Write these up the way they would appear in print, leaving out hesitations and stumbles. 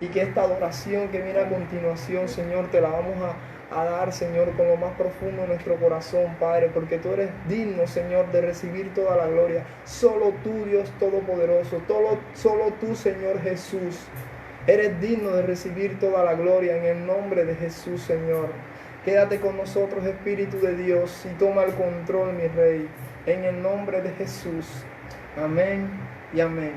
y que esta adoración que viene a continuación, Señor, te la vamos a dar, Señor, con lo más profundo de nuestro corazón, Padre, porque tú eres digno, Señor, de recibir toda la gloria. Solo tú, Dios Todopoderoso, solo tú, Señor Jesús, eres digno de recibir toda la gloria en el nombre de Jesús, Señor. Quédate con nosotros, Espíritu de Dios, y toma el control, mi Rey, en el nombre de Jesús. Amén y amén.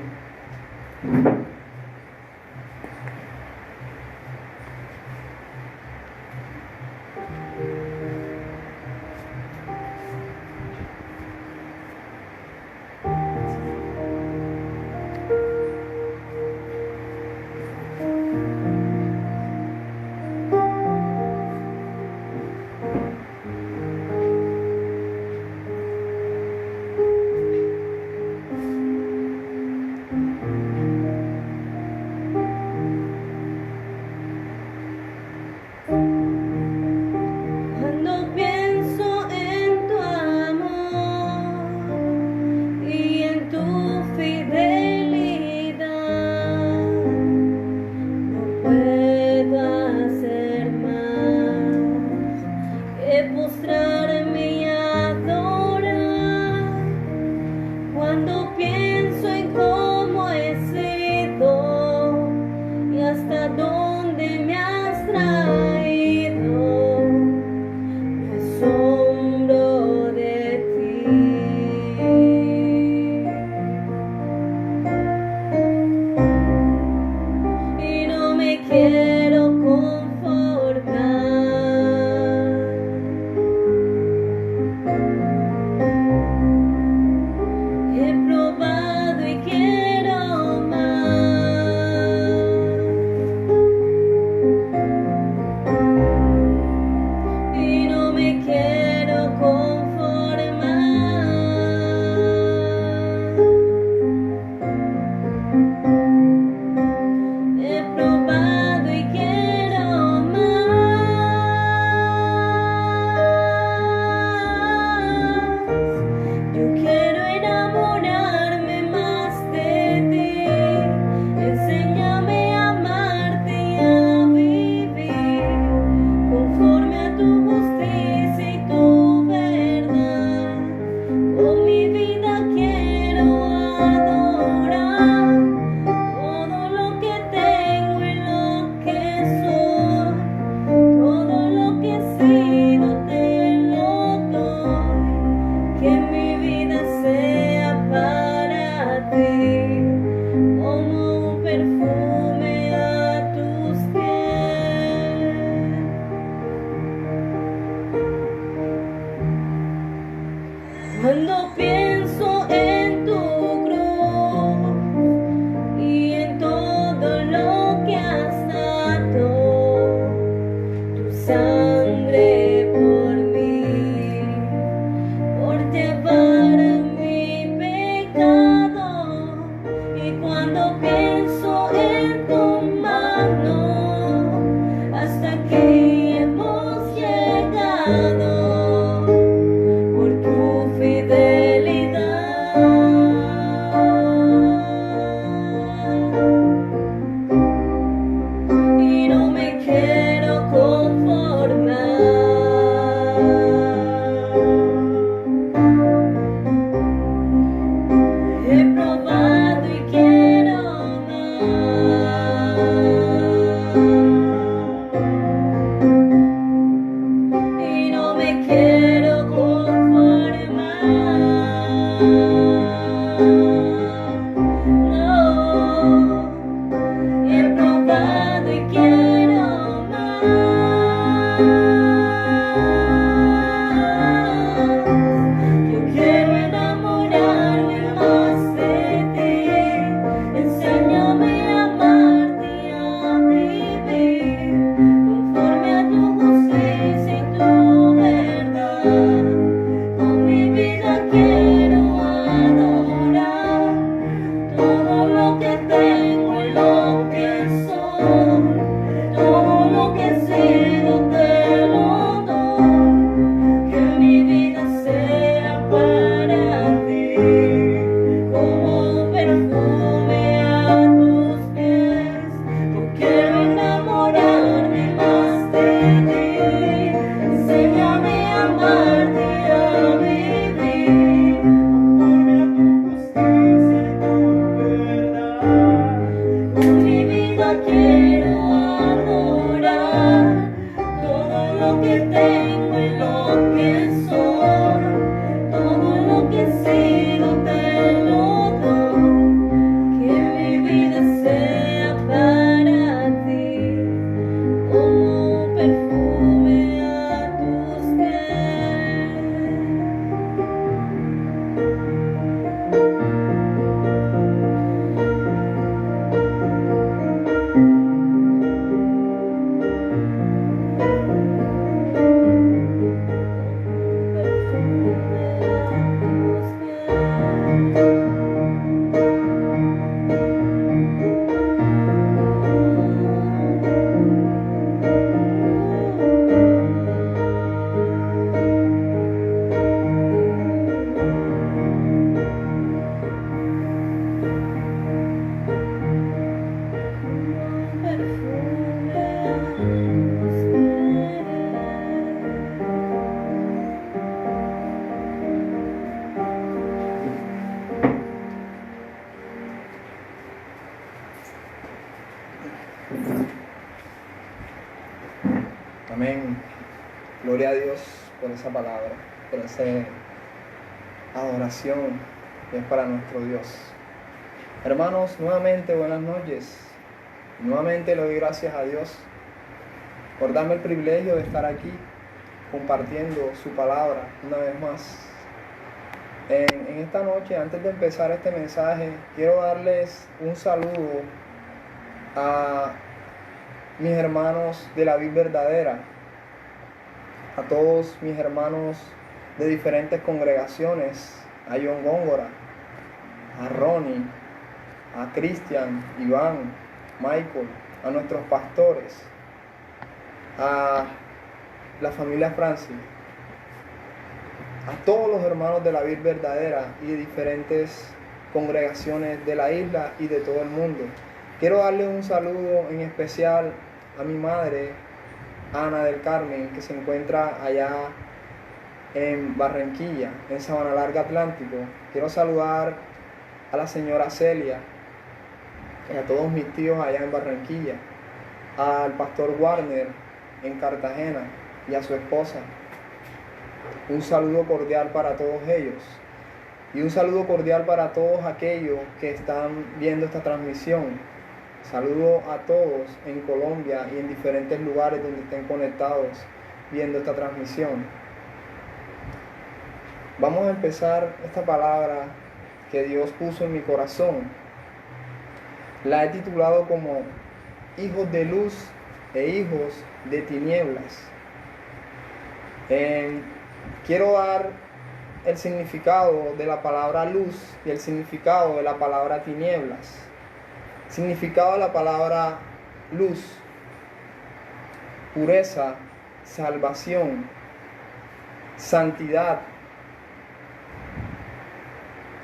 Todo lo que tengo y lo Amén. Gloria a Dios por esa palabra, por esa adoración que es para nuestro Dios. Hermanos, nuevamente buenas noches. Nuevamente le doy gracias a Dios por darme el privilegio de estar aquí compartiendo su palabra una vez más. En esta noche, antes de empezar este mensaje, quiero darles un saludo a mis hermanos de la Vid Verdadera, a todos mis hermanos de diferentes congregaciones, a John Góngora, a Ronnie, a Cristian, Iván, Michael, a nuestros pastores, a la familia Francis, a todos los hermanos de la Vid Verdadera y de diferentes congregaciones de la isla y de todo el mundo. Quiero darle un saludo en especial a mi madre, Ana del Carmen, que se encuentra allá en Barranquilla, en Sabana Larga Atlántico. Quiero saludar a la señora Celia y a todos mis tíos allá en Barranquilla, al pastor Warner en Cartagena y a su esposa. Un saludo cordial para todos ellos y un saludo cordial para todos aquellos que están viendo esta transmisión. Saludo a todos en Colombia y en diferentes lugares donde estén conectados viendo esta transmisión. Vamos a empezar esta palabra que Dios puso en mi corazón. La he titulado como hijos de luz e hijos de tinieblas. Quiero dar el significado de la palabra luz y el significado de la palabra tinieblas. Significado de la palabra luz: pureza, salvación, santidad.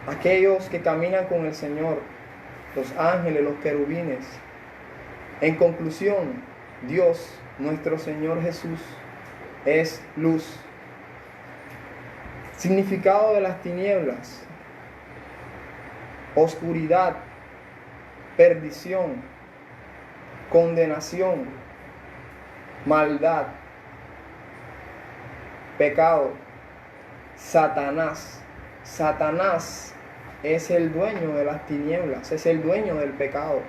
Aquellos que caminan con el Señor, los ángeles, los querubines. En conclusión, Dios, nuestro Señor Jesús, es luz. Significado de las tinieblas: oscuridad, perdición, condenación, maldad, pecado, Satanás. Satanás es el dueño de las tinieblas, es el dueño del pecado.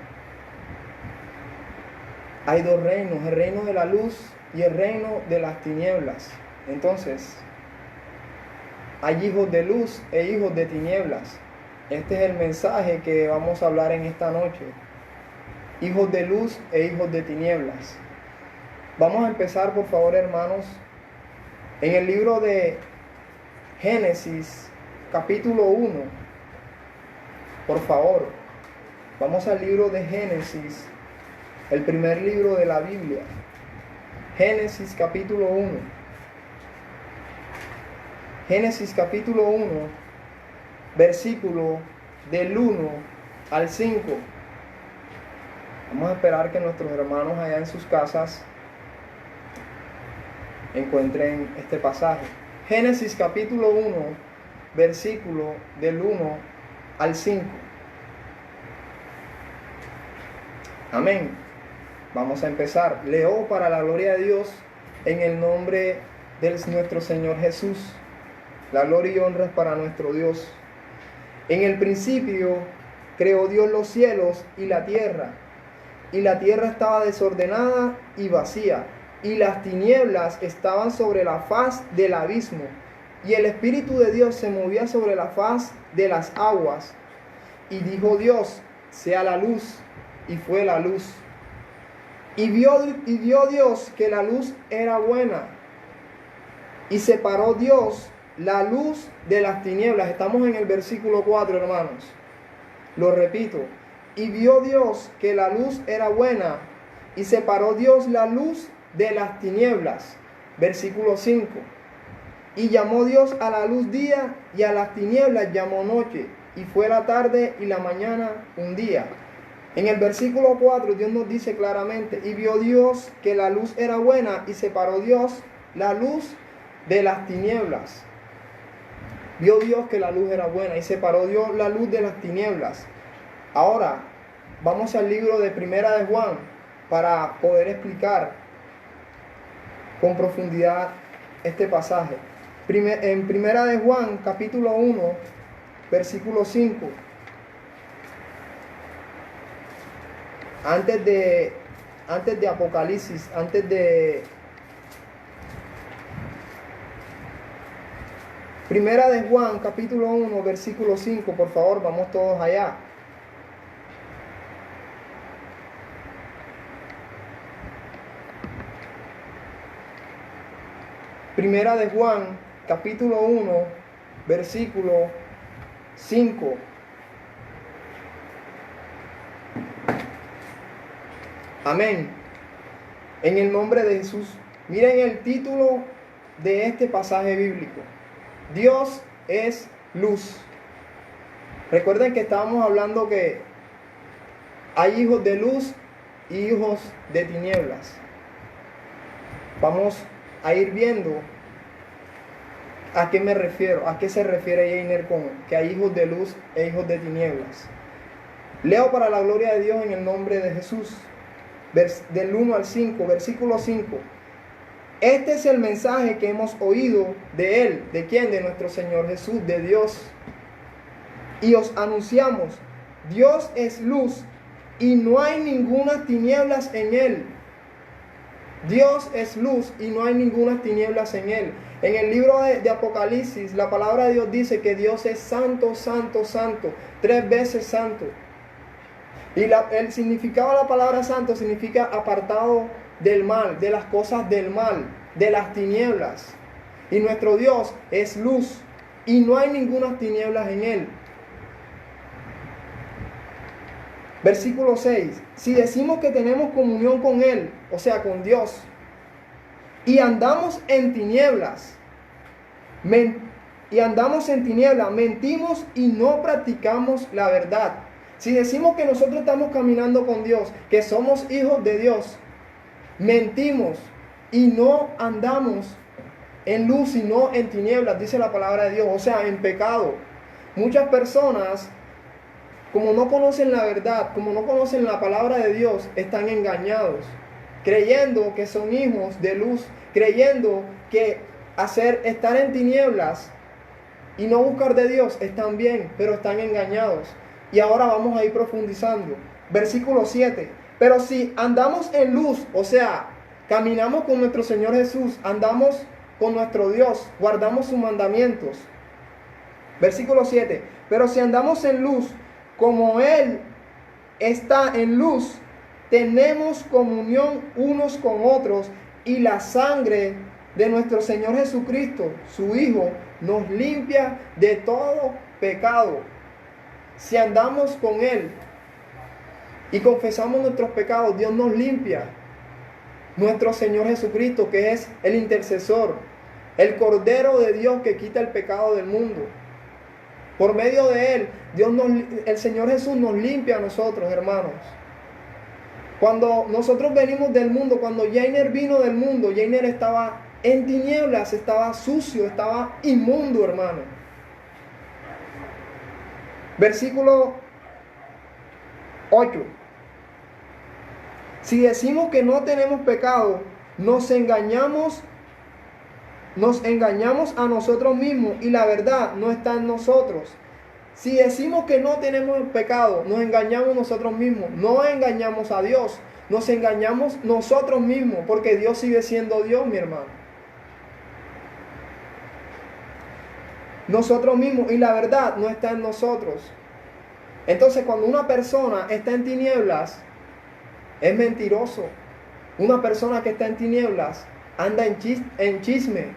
Hay dos reinos, el reino de la luz y el reino de las tinieblas. Entonces, hay hijos de luz e hijos de tinieblas. Este es el mensaje que vamos a hablar en esta noche. Hijos de luz e hijos de tinieblas. Vamos a empezar, por favor, hermanos, en el libro de Génesis, capítulo 1. Por favor, vamos al libro de Génesis, el primer libro de la Biblia. Génesis, capítulo 1. Génesis, capítulo 1. Versículo del 1 al 5. Vamos a esperar que nuestros hermanos allá en sus casas encuentren este pasaje. Génesis capítulo 1, versículo del 1 al 5. Amén. Vamos a empezar. Leo para la gloria de Dios en el nombre de nuestro Señor Jesús. La gloria y honra es para nuestro Dios. En el principio creó Dios los cielos y la tierra estaba desordenada y vacía, y las tinieblas estaban sobre la faz del abismo, y el Espíritu de Dios se movía sobre la faz de las aguas. Y dijo Dios: sea la luz, y fue la luz. Y vio Dios que la luz era buena, y separó Dios la luz de las tinieblas. Estamos en el versículo 4, hermanos. Lo repito. Y vio Dios que la luz era buena, y separó Dios la luz de las tinieblas. Versículo 5. Y llamó Dios a la luz día, y a las tinieblas llamó noche, y fue la tarde y la mañana un día. En el versículo 4 Dios nos dice claramente: y vio Dios que la luz era buena, y separó Dios la luz de las tinieblas. Vio Dios que la luz era buena, y separó Dios la luz de las tinieblas. Ahora, vamos al libro de Primera de Juan para poder explicar con profundidad este pasaje. En Primera de Juan, capítulo 1, versículo 5. Antes de Apocalipsis, Primera de Juan, capítulo 1, versículo 5, por favor, vamos todos allá. Primera de Juan, capítulo 1, versículo 5. Amén. En el nombre de Jesús. Miren el título de este pasaje bíblico: Dios es luz. Recuerden que estábamos hablando que hay hijos de luz y hijos de tinieblas. Vamos a ir viendo a qué me refiero, a qué se refiere Jainer con que hay hijos de luz e hijos de tinieblas. Leo para la gloria de Dios en el nombre de Jesús, del 1 al 5, versículo 5. Este es el mensaje que hemos oído de Él. ¿De quién? De nuestro Señor Jesús, de Dios. Y os anunciamos: Dios es luz, y no hay ninguna tinieblas en Él. Dios es luz, y no hay ninguna tinieblas en Él. En el libro de Apocalipsis, la palabra de Dios dice que Dios es santo, santo, santo, 3 veces santo. Y el significado de la palabra santo significa apartado del mal, de las cosas del mal, de las tinieblas. Y nuestro Dios es luz, y no hay ninguna tinieblas en Él. Versículo 6. Si decimos que tenemos comunión con Él, o sea, con Dios, y andamos en tinieblas, mentimos y no practicamos la verdad. Si decimos que nosotros estamos caminando con Dios, que somos hijos de Dios, mentimos y no andamos en luz, sino en tinieblas, dice la palabra de Dios, o sea, en pecado. Muchas personas, como no conocen la verdad, como no conocen la palabra de Dios, están engañados, creyendo que son hijos de luz, creyendo que estar en tinieblas y no buscar de Dios están bien, pero están engañados. Y ahora vamos a ir profundizando. Versículo 7. Pero si andamos en luz, o sea, caminamos con nuestro Señor Jesús, andamos con nuestro Dios, guardamos sus mandamientos. Versículo 7. Pero si andamos en luz, como Él está en luz, tenemos comunión unos con otros, y la sangre de nuestro Señor Jesucristo, su Hijo, nos limpia de todo pecado. Si andamos con Él y confesamos nuestros pecados, Dios nos limpia. Nuestro Señor Jesucristo, que es el intercesor, el Cordero de Dios que quita el pecado del mundo. Por medio de Él, el Señor Jesús nos limpia a nosotros, hermanos. Cuando nosotros venimos del mundo, cuando Jainer vino del mundo, Jainer estaba en tinieblas, estaba sucio, estaba inmundo, hermano. Versículo 8. Si decimos que no tenemos pecado, nos engañamos a nosotros mismos y la verdad no está en nosotros. Si decimos que no tenemos pecado, nos engañamos nosotros mismos, no engañamos a Dios, nos engañamos nosotros mismos, porque Dios sigue siendo Dios, mi hermano. Nosotros mismos, y la verdad no está en nosotros. Entonces, cuando una persona está en tinieblas, es mentiroso. Una persona que está en tinieblas anda en chisme.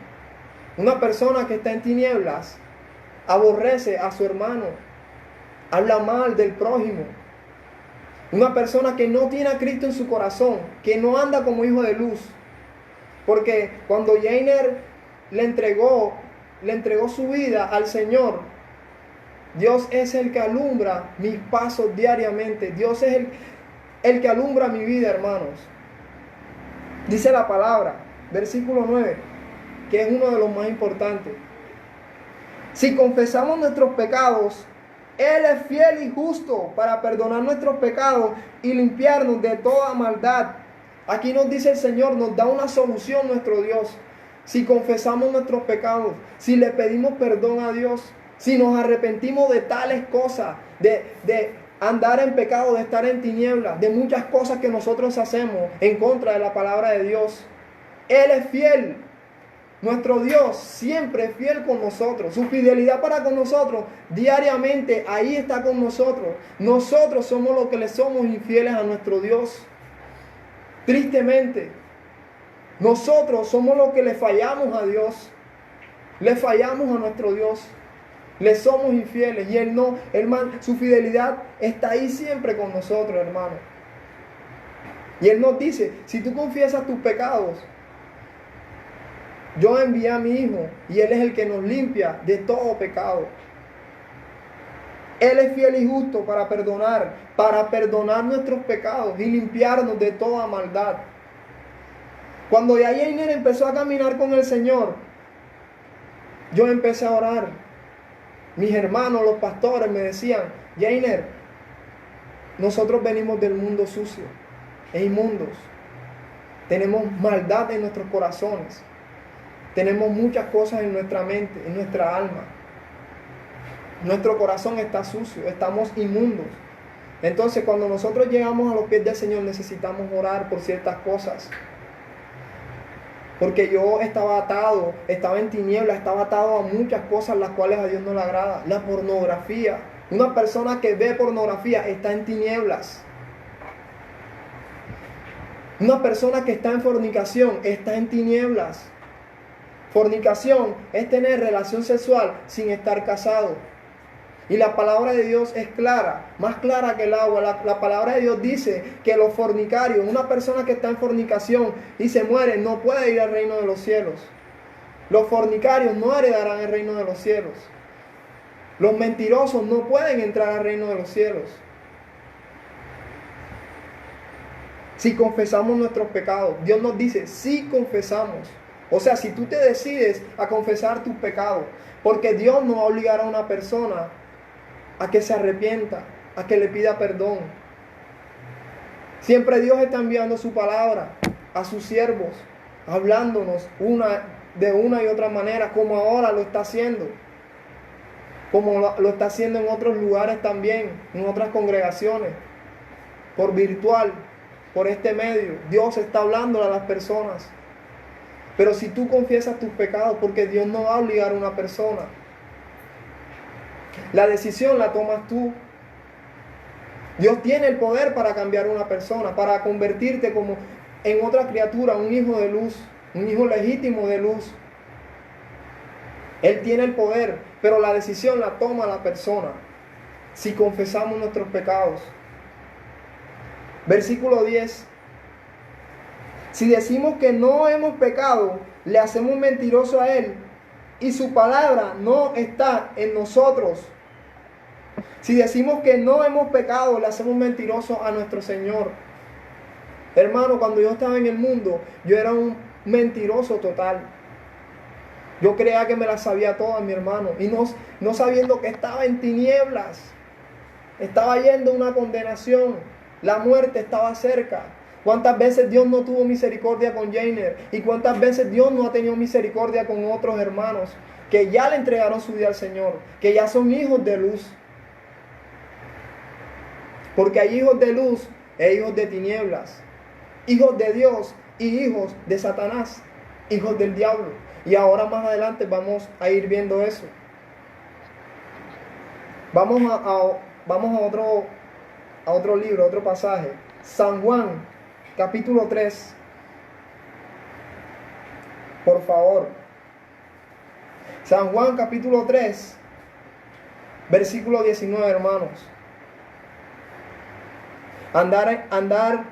Una persona que está en tinieblas aborrece a su hermano, habla mal del prójimo. Una persona que no tiene a Cristo en su corazón, que no anda como hijo de luz. Porque cuando Jainer le entregó su vida al Señor, Dios es el que alumbra mis pasos diariamente. Dios es el que alumbra mi vida, hermanos. Dice la palabra, versículo 9, que es uno de los más importantes. Si confesamos nuestros pecados, Él es fiel y justo para perdonar nuestros pecados y limpiarnos de toda maldad. Aquí nos dice el Señor, nos da una solución nuestro Dios. Si confesamos nuestros pecados, si le pedimos perdón a Dios, si nos arrepentimos de tales cosas, de andar en pecado, de estar en tinieblas, de muchas cosas que nosotros hacemos en contra de la palabra de Dios, Él es fiel. Nuestro Dios siempre es fiel con nosotros. Su fidelidad para con nosotros diariamente ahí está con nosotros. Nosotros somos los que le somos infieles a nuestro Dios. Tristemente, nosotros somos los que le fallamos a Dios. Le fallamos a nuestro Dios. Le somos infieles y Él no, su fidelidad está ahí siempre con nosotros, hermano. Y Él nos dice, si tú confiesas tus pecados, yo envié a mi Hijo y Él es el que nos limpia de todo pecado. Él es fiel y justo para perdonar nuestros pecados y limpiarnos de toda maldad. Cuando Jainer empezó a caminar con el Señor, yo empecé a orar. Mis hermanos, los pastores, me decían, Jainer, nosotros venimos del mundo sucio e inmundos. Tenemos maldad en nuestros corazones. Tenemos muchas cosas en nuestra mente, en nuestra alma. Nuestro corazón está sucio, estamos inmundos. Entonces, cuando nosotros llegamos a los pies del Señor, necesitamos orar por ciertas cosas. Porque yo estaba atado, estaba en tinieblas, estaba atado a muchas cosas las cuales a Dios no le agrada. La pornografía. Una persona que ve pornografía está en tinieblas. Una persona que está en fornicación está en tinieblas. Fornicación es tener relación sexual sin estar casado. Y la palabra de Dios es clara, más clara que el agua. La palabra de Dios dice que los fornicarios, una persona que está en fornicación y se muere, no puede ir al reino de los cielos. Los fornicarios no heredarán el reino de los cielos. Los mentirosos no pueden entrar al reino de los cielos. Si confesamos nuestros pecados, Dios nos dice, si confesamos. O sea, si tú te decides a confesar tus pecados, porque Dios no va a obligar a una persona a que se arrepienta, a que le pida perdón. Siempre Dios está enviando su palabra a sus siervos, hablándonos de una y otra manera, como ahora lo está haciendo, como lo está haciendo en otros lugares también, en otras congregaciones, por virtual, por este medio. Dios está hablando a las personas. Pero si tú confiesas tus pecados, porque Dios no va a obligar a una persona. La decisión la tomas tú. Dios tiene el poder para cambiar a una persona, para convertirte como en otra criatura, un hijo de luz, un hijo legítimo de luz. Él tiene el poder, pero la decisión la toma la persona. Si confesamos nuestros pecados. Versículo 10. Si decimos que no hemos pecado, le hacemos mentiroso a Él y su palabra no está en nosotros. Si decimos que no hemos pecado, le hacemos mentiroso a nuestro Señor. Hermano, cuando yo estaba en el mundo, yo era un mentiroso total. Yo creía que me las sabía todas, mi hermano, y no sabiendo que estaba en tinieblas. Estaba yendo a una condenación. La muerte estaba cerca. ¿Cuántas veces Dios no tuvo misericordia con Jainer? ¿Y cuántas veces Dios no ha tenido misericordia con otros hermanos que ya le entregaron su vida al Señor, que ya son hijos de luz? Porque hay hijos de luz e hijos de tinieblas, hijos de Dios y hijos de Satanás, hijos del diablo. Y ahora más adelante vamos a ir viendo eso. Vamos a otro libro, a otro pasaje. San Juan, capítulo 3. Por favor. San Juan, capítulo 3, versículo 19, hermanos. Andar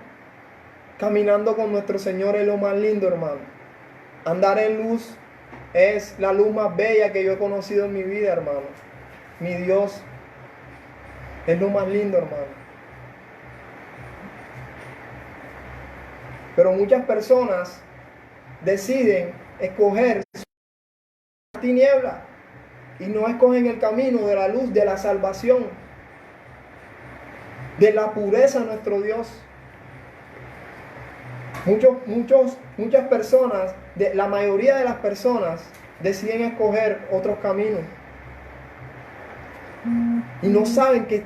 caminando con nuestro Señor es lo más lindo, hermano. Andar en luz es la luz más bella que yo he conocido en mi vida, hermano. Mi Dios es lo más lindo, hermano. Pero muchas personas deciden escoger la tiniebla y no escogen el camino de la luz, de la salvación, de la pureza de nuestro Dios. Muchas personas, la mayoría de las personas deciden escoger otros caminos y no saben que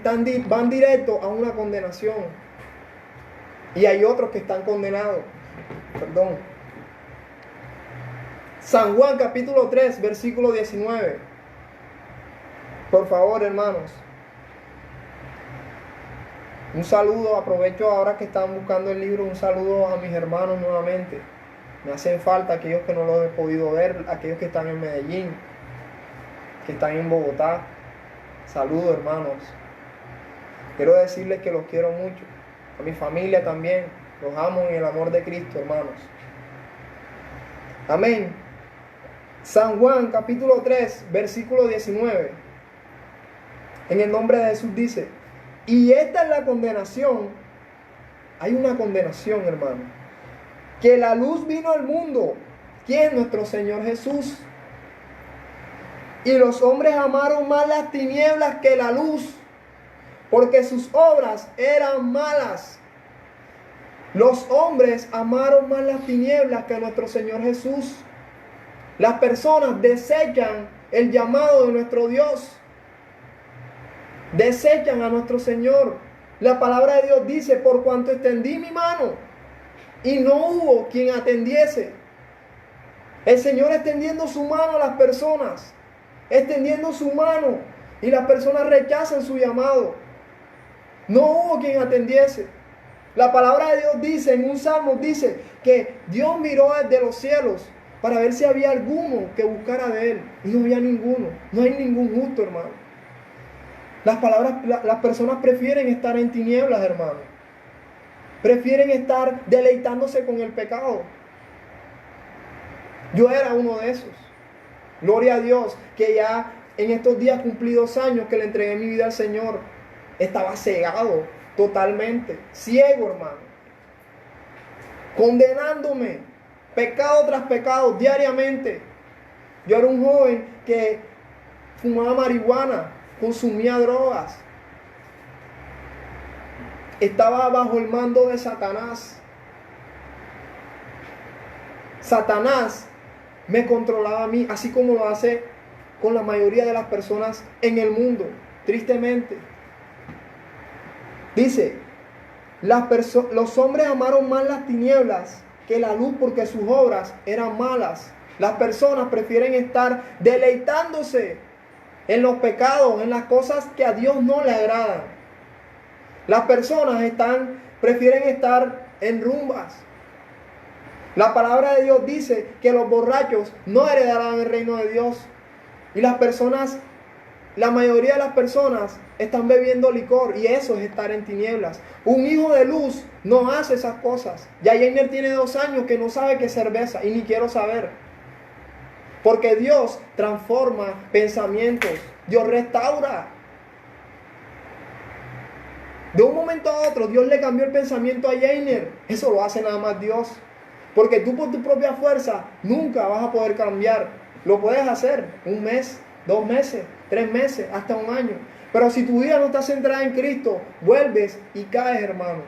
van directo a una condenación. Y hay otros que están condenados. Perdón. San Juan capítulo 3, versículo 19. Por favor, hermanos. Un saludo, aprovecho ahora que están buscando el libro, un saludo a mis hermanos nuevamente. Me hacen falta aquellos que no los he podido ver, aquellos que están en Medellín, que están en Bogotá. Saludos, hermanos. Quiero decirles que los quiero mucho. A mi familia también. Los amo en el amor de Cristo, hermanos. Amén. San Juan capítulo 3, versículo 19. En el nombre de Jesús dice: y esta es la condenación. Hay una condenación, hermano. Que la luz vino al mundo. ¿Quién? Nuestro Señor Jesús. Y los hombres amaron más las tinieblas que la luz, porque sus obras eran malas. Los hombres amaron más las tinieblas que a nuestro Señor Jesús. Las personas desechan el llamado de nuestro Dios. Desechan a nuestro Señor. La palabra de Dios dice: por cuanto extendí mi mano y no hubo quien atendiese. El Señor extendiendo su mano a las personas, extendiendo su mano, y las personas rechazan su llamado. No hubo quien atendiese. La palabra de Dios dice, en un salmo dice, que Dios miró desde los cielos para ver si había alguno que buscara de Él, y no había ninguno. No hay ningún justo, hermano. Las personas prefieren estar en tinieblas, hermano. Prefieren estar deleitándose con el pecado. Yo era uno de esos. Gloria a Dios, que ya en estos días cumplí 2 años que le entregué mi vida al Señor. Estaba cegado totalmente, ciego, hermano. Condenándome, pecado tras pecado, diariamente. Yo era un joven que fumaba marihuana, consumía drogas. Estaba bajo el mando de Satanás. Satanás me controlaba a mí, así como lo hace con la mayoría de las personas en el mundo, tristemente. Dice, los hombres amaron más las tinieblas que la luz, porque sus obras eran malas. Las personas prefieren estar deleitándose en los pecados, en las cosas que a Dios no le agradan. Las personas prefieren estar en rumbas. La palabra de Dios dice que los borrachos no heredarán el reino de Dios. Y la mayoría de las personas están bebiendo licor, y eso es estar en tinieblas. Un hijo de luz no hace esas cosas. Ya Jainer tiene 2 años que no sabe qué es cerveza, y ni quiero saber. Porque Dios transforma pensamientos. Dios restaura. De un momento a otro, Dios le cambió el pensamiento a Jainer. Eso lo hace nada más Dios. Porque tú por tu propia fuerza nunca vas a poder cambiar. Lo puedes hacer 1 mes, 2 meses, 3 meses, hasta 1 año. Pero si tu vida no está centrada en Cristo, vuelves y caes, hermano.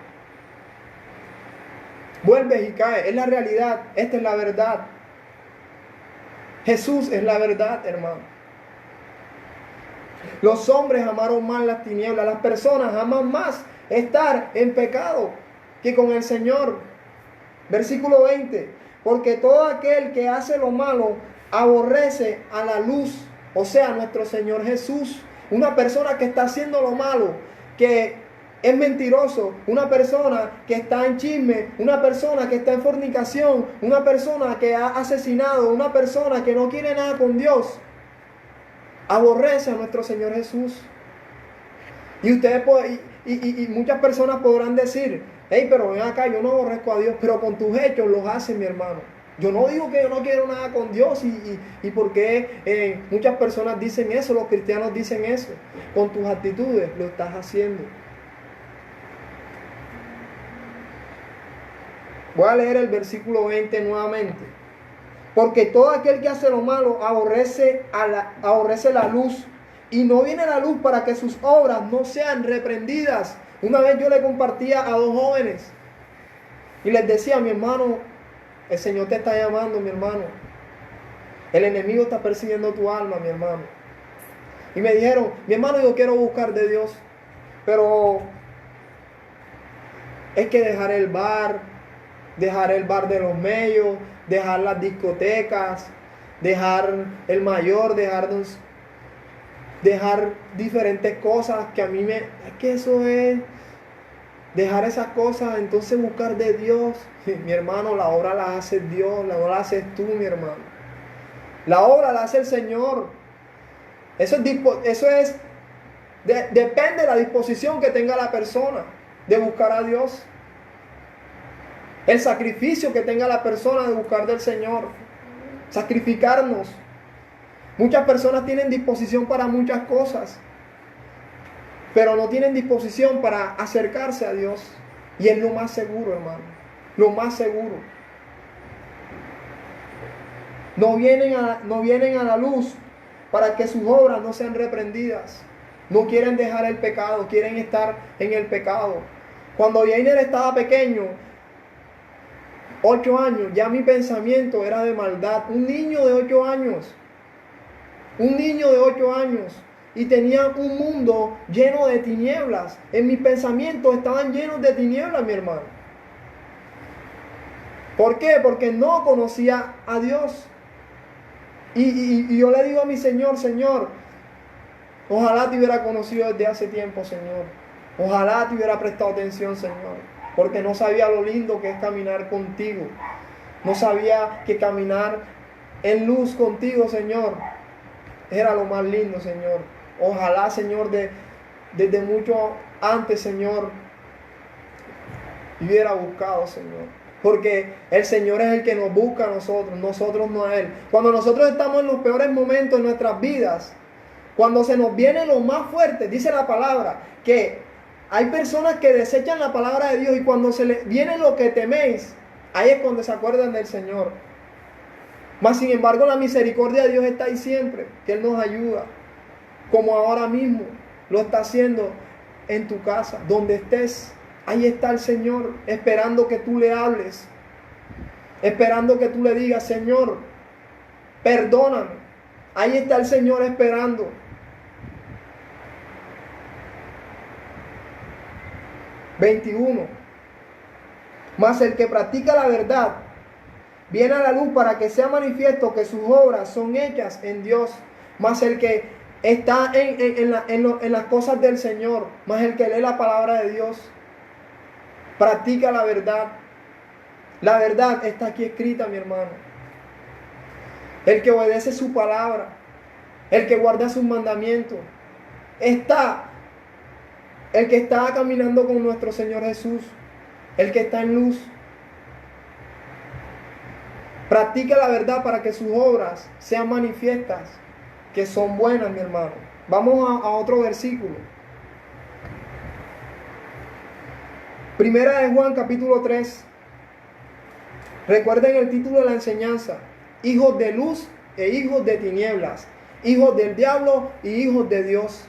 Vuelves y caes. Es la realidad. Esta es la verdad. Jesús es la verdad, hermano. Los hombres amaron más las tinieblas. Las personas aman más estar en pecado que con el Señor. Versículo 20. Porque todo aquel que hace lo malo aborrece a la luz, o sea, nuestro Señor Jesús. Una persona que está haciendo lo malo, que es mentiroso, una persona que está en chisme, una persona que está en fornicación, una persona que ha asesinado, una persona que no quiere nada con Dios, aborrece a nuestro Señor Jesús. Y ustedes y muchas personas podrán decir, hey, pero ven acá, yo no aborrezco a Dios, pero con tus hechos los haces, mi hermano. Yo no digo que yo no quiero nada con Dios y porque muchas personas dicen eso, los cristianos dicen eso. Con tus actitudes lo estás haciendo. Voy a leer el versículo 20 nuevamente. Porque todo aquel que hace lo malo aborrece la luz y no viene a la luz para que sus obras no sean reprendidas. Una vez yo le compartía a dos jóvenes y les decía, mi hermano, el Señor te está llamando, mi hermano. El enemigo está persiguiendo tu alma, mi hermano. Y me dijeron, mi hermano, yo quiero buscar de Dios, pero es que dejar el bar de los medios, dejar las discotecas, dejar el mayor, dejar diferentes cosas que a mí es que eso es dejar esas cosas, entonces buscar de Dios. Mi hermano, la obra la hace Dios, la obra la haces tú, mi hermano. La obra la hace el Señor. Depende de la disposición que tenga la persona de buscar a Dios. El sacrificio que tenga la persona de buscar del Señor. Sacrificarnos. Muchas personas tienen disposición para muchas cosas, pero no tienen disposición para acercarse a Dios. Y es lo más seguro, hermano. Lo más seguro. No vienen a la luz para que sus obras no sean reprendidas. No quieren dejar el pecado, quieren estar en el pecado. Cuando Jainer estaba pequeño, 8 años, ya mi pensamiento era de maldad. Un niño de 8 años. Un niño de 8 años. Y tenía un mundo lleno de tinieblas. En mis pensamientos estaban llenos de tinieblas, mi hermano. ¿Por qué? Porque no conocía a Dios. Y yo le digo a mi Señor, Señor, ojalá te hubiera conocido desde hace tiempo, Señor. Ojalá te hubiera prestado atención, Señor. Porque no sabía lo lindo que es caminar contigo. No sabía que caminar en luz contigo, Señor, era lo más lindo, Señor. Ojalá, Señor, desde mucho antes, Señor, hubiera buscado, Señor. Porque el Señor es el que nos busca a nosotros no a Él. Cuando nosotros estamos en los peores momentos de nuestras vidas, cuando se nos viene lo más fuerte, dice la palabra, que hay personas que desechan la palabra de Dios y cuando se les viene lo que teméis, ahí es cuando se acuerdan del Señor. Mas sin embargo la misericordia de Dios está ahí siempre, que Él nos ayuda, como ahora mismo lo está haciendo en tu casa, donde estés. Ahí está el Señor, esperando que tú le hables, esperando que tú le digas, Señor, perdóname. Ahí está el Señor esperando. ...21... Mas el que practica la verdad viene a la luz para que sea manifiesto que sus obras son hechas en Dios. Mas el que está en las cosas del Señor, mas el que lee la palabra de Dios, practica la verdad. La verdad está aquí escrita, mi hermano. El que obedece su palabra, el que guarda sus mandamientos, el que está caminando con nuestro Señor Jesús, el que está en luz. Practica la verdad para que sus obras sean manifiestas, que son buenas, mi hermano. Vamos a otro versículo. Primera de Juan, capítulo 3. Recuerden el título de la enseñanza: hijos de luz e hijos de tinieblas, hijos del diablo y hijos de Dios.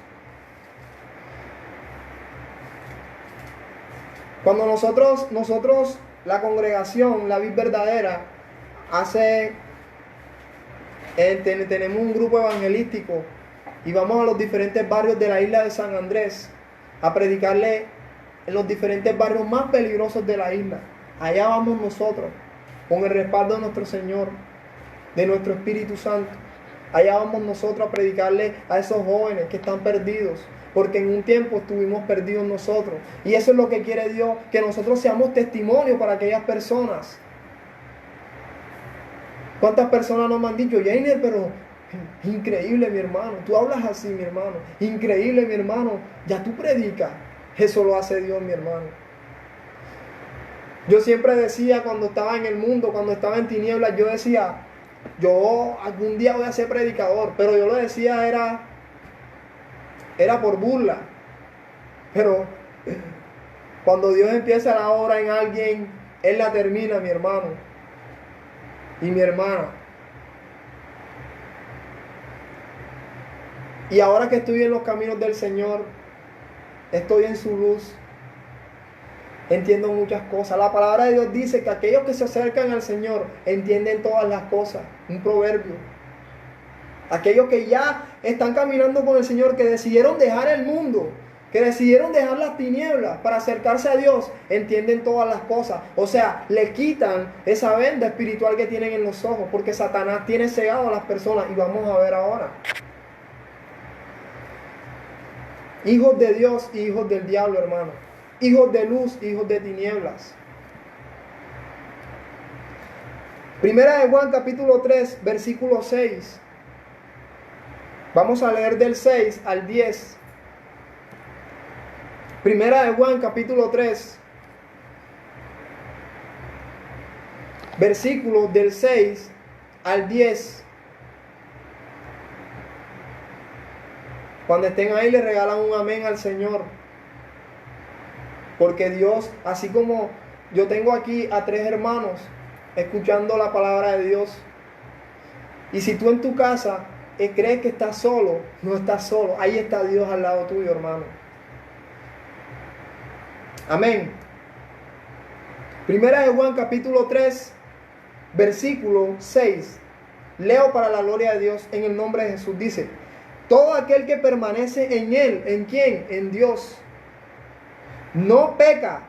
Cuando nosotros la congregación, la vid verdadera, tenemos un grupo evangelístico y vamos a los diferentes barrios de la isla de San Andrés a predicarle en los diferentes barrios más peligrosos de la isla. Allá vamos nosotros, con el respaldo de nuestro Señor, de nuestro Espíritu Santo. Allá vamos nosotros a predicarle a esos jóvenes que están perdidos, porque en un tiempo estuvimos perdidos nosotros. Y eso es lo que quiere Dios, que nosotros seamos testimonio para aquellas personas. ¿Cuántas personas nos han dicho, Jainer, pero increíble, mi hermano, tú hablas así, mi hermano, increíble, mi hermano, ya tú predicas? Eso lo hace Dios, mi hermano. Yo siempre decía, cuando estaba en el mundo, cuando estaba en tinieblas, yo decía, yo algún día voy a ser predicador, pero yo lo decía era por burla. Pero cuando Dios empieza la obra en alguien, Él la termina, mi hermano y mi hermana. Y ahora que estoy en los caminos del Señor, estoy en su luz, entiendo muchas cosas. La palabra de Dios dice que aquellos que se acercan al Señor entienden todas las cosas. Un proverbio. Aquellos que ya están caminando con el Señor, que decidieron dejar el mundo, que decidieron dejar las tinieblas para acercarse a Dios, entienden todas las cosas. O sea, le quitan esa venda espiritual que tienen en los ojos, porque Satanás tiene cegado a las personas, y vamos a ver ahora. Hijos de Dios y hijos del diablo, hermano. Hijos de luz, hijos de tinieblas. Primera de Juan capítulo 3, versículo 6. Vamos a leer del 6 al 10. Primera de Juan capítulo 3, versículos del 6 al 10. Cuando estén ahí le regalan un amén al Señor. Porque Dios, así como yo tengo aquí a 3 hermanos escuchando la palabra de Dios, y si tú en tu casa crees que estás solo, no estás solo. Ahí está Dios al lado tuyo, hermano. Amén. Primera de Juan capítulo 3, versículo 6. Leo para la gloria de Dios en el nombre de Jesús. Dice: todo aquel que permanece en Él, ¿en quién? En Dios, no peca.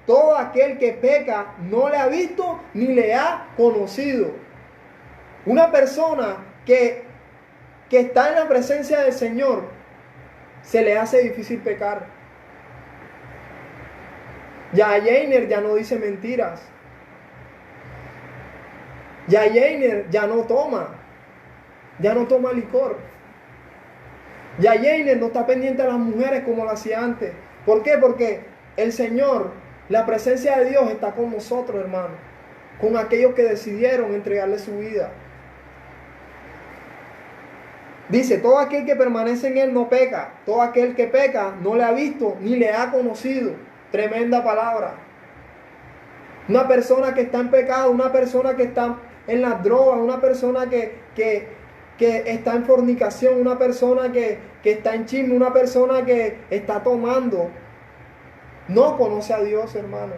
Todo aquel que peca no le ha visto ni le ha conocido. Una persona que está en la presencia del Señor, se le hace difícil pecar. Ya Jainer ya no dice mentiras. Ya Jainer ya no toma licor. Ya Jainer no está pendiente a las mujeres como lo hacía antes. ¿Por qué? Porque el Señor, la presencia de Dios está con nosotros, hermano, con aquellos que decidieron entregarle su vida. Dice: todo aquel que permanece en Él no peca. Todo aquel que peca no le ha visto ni le ha conocido. Tremenda palabra. Una persona que está en pecado, una persona que está en las drogas, una persona que está en fornicación, una persona que está en chisme, una persona que está tomando, no conoce a Dios, hermano.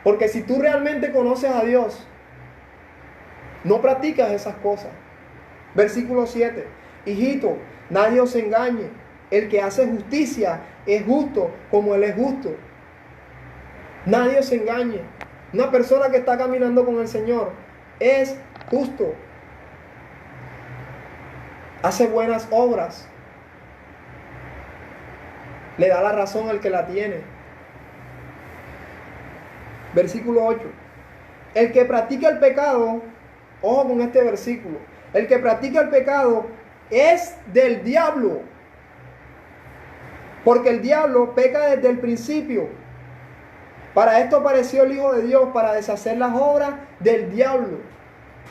Porque si tú realmente conoces a Dios, no practicas esas cosas. Versículo 7. Hijito, nadie os engañe. El que hace justicia es justo como Él es justo. Nadie os engañe. Una persona que está caminando con el Señor es justo. Hace buenas obras. Le da la razón al que la tiene. Versículo 8. El que practica el pecado, ojo con este versículo, el que practica el pecado es del diablo, porque el diablo peca desde el principio. Para esto apareció el Hijo de Dios, para deshacer las obras del diablo.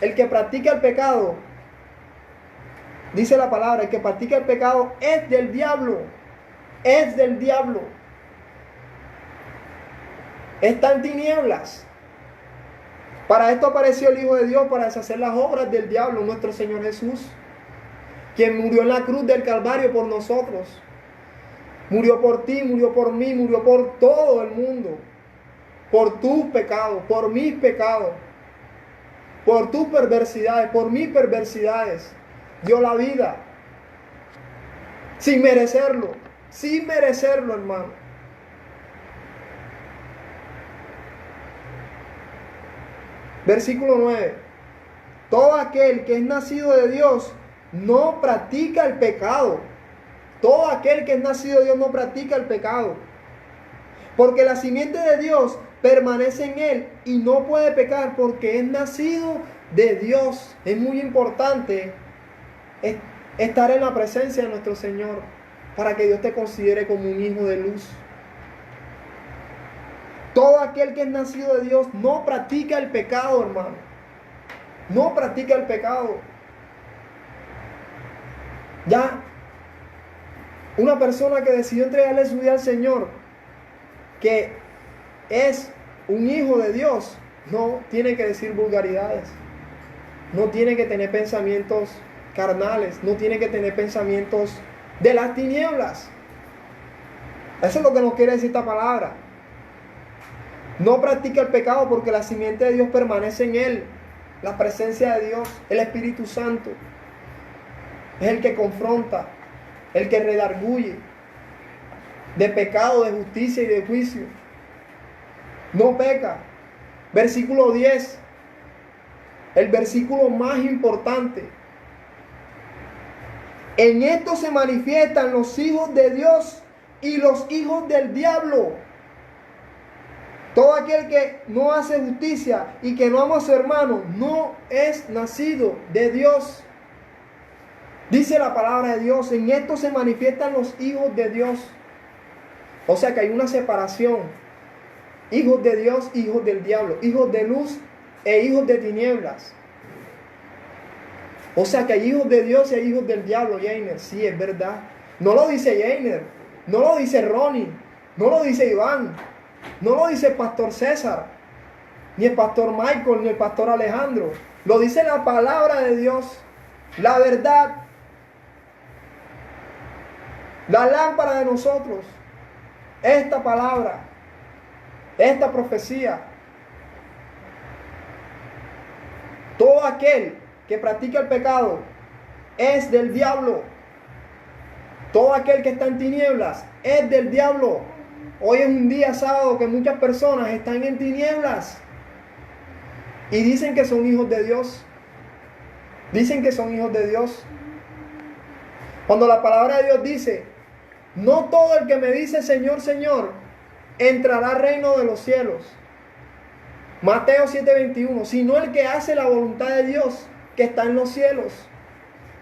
El que practica el pecado, dice la palabra, el que practica el pecado es del diablo. Es del diablo. Está en tinieblas. Para esto apareció el Hijo de Dios, para deshacer las obras del diablo, nuestro Señor Jesús, quien murió en la cruz del Calvario por nosotros. Murió por ti, murió por mí, murió por todo el mundo. por tus pecados, por mis pecados, por tus perversidades, por mis perversidades. Dio la vida. Sin merecerlo, hermano. Versículo 9. Todo aquel que es nacido de Dios no practica el pecado. Todo aquel que es nacido de Dios no practica el pecado. Porque la simiente de Dios permanece en él y no puede pecar porque es nacido de Dios. Es muy importante estar en la presencia de nuestro Señor para que Dios te considere como un hijo de luz. Todo aquel que es nacido de Dios no practica el pecado, hermano. No practica el pecado. Ya, una persona que decidió entregarle su vida al Señor, que es un hijo de Dios, no tiene que decir vulgaridades. No tiene que tener pensamientos carnales. No tiene que tener pensamientos de las tinieblas. Eso es lo que nos quiere decir esta palabra. No practica el pecado porque la simiente de Dios permanece en él. La presencia de Dios, el Espíritu Santo, es el que confronta, el que redarguye de pecado, de justicia y de juicio. No peca. Versículo 10, el versículo más importante. En esto se manifiestan los hijos de Dios y los hijos del diablo. Todo aquel que no hace justicia y que no ama a su hermano no es nacido de Dios. Dice la palabra de Dios, en esto se manifiestan los hijos de Dios. O sea que hay una separación. Hijos de Dios, hijos del diablo. Hijos de luz e hijos de tinieblas. O sea que hay hijos de Dios y hay hijos del diablo, Jainer. Sí, es verdad. No lo dice Jainer. No lo dice Ronnie. No lo dice Iván. No lo dice el pastor César. Ni el pastor Michael, ni el pastor Alejandro. Lo dice la palabra de Dios. La verdad. La lámpara de nosotros. Esta palabra. Esta profecía. Todo aquel que practica el pecado es del diablo. Todo aquel que está en tinieblas es del diablo. Hoy es un día sábado que muchas personas están en tinieblas y dicen que son hijos de Dios. Dicen que son hijos de Dios. Cuando la palabra de Dios dice, no todo el que me dice Señor, Señor, entrará al reino de los cielos. Mateo 7:21, sino el que hace la voluntad de Dios que está en los cielos.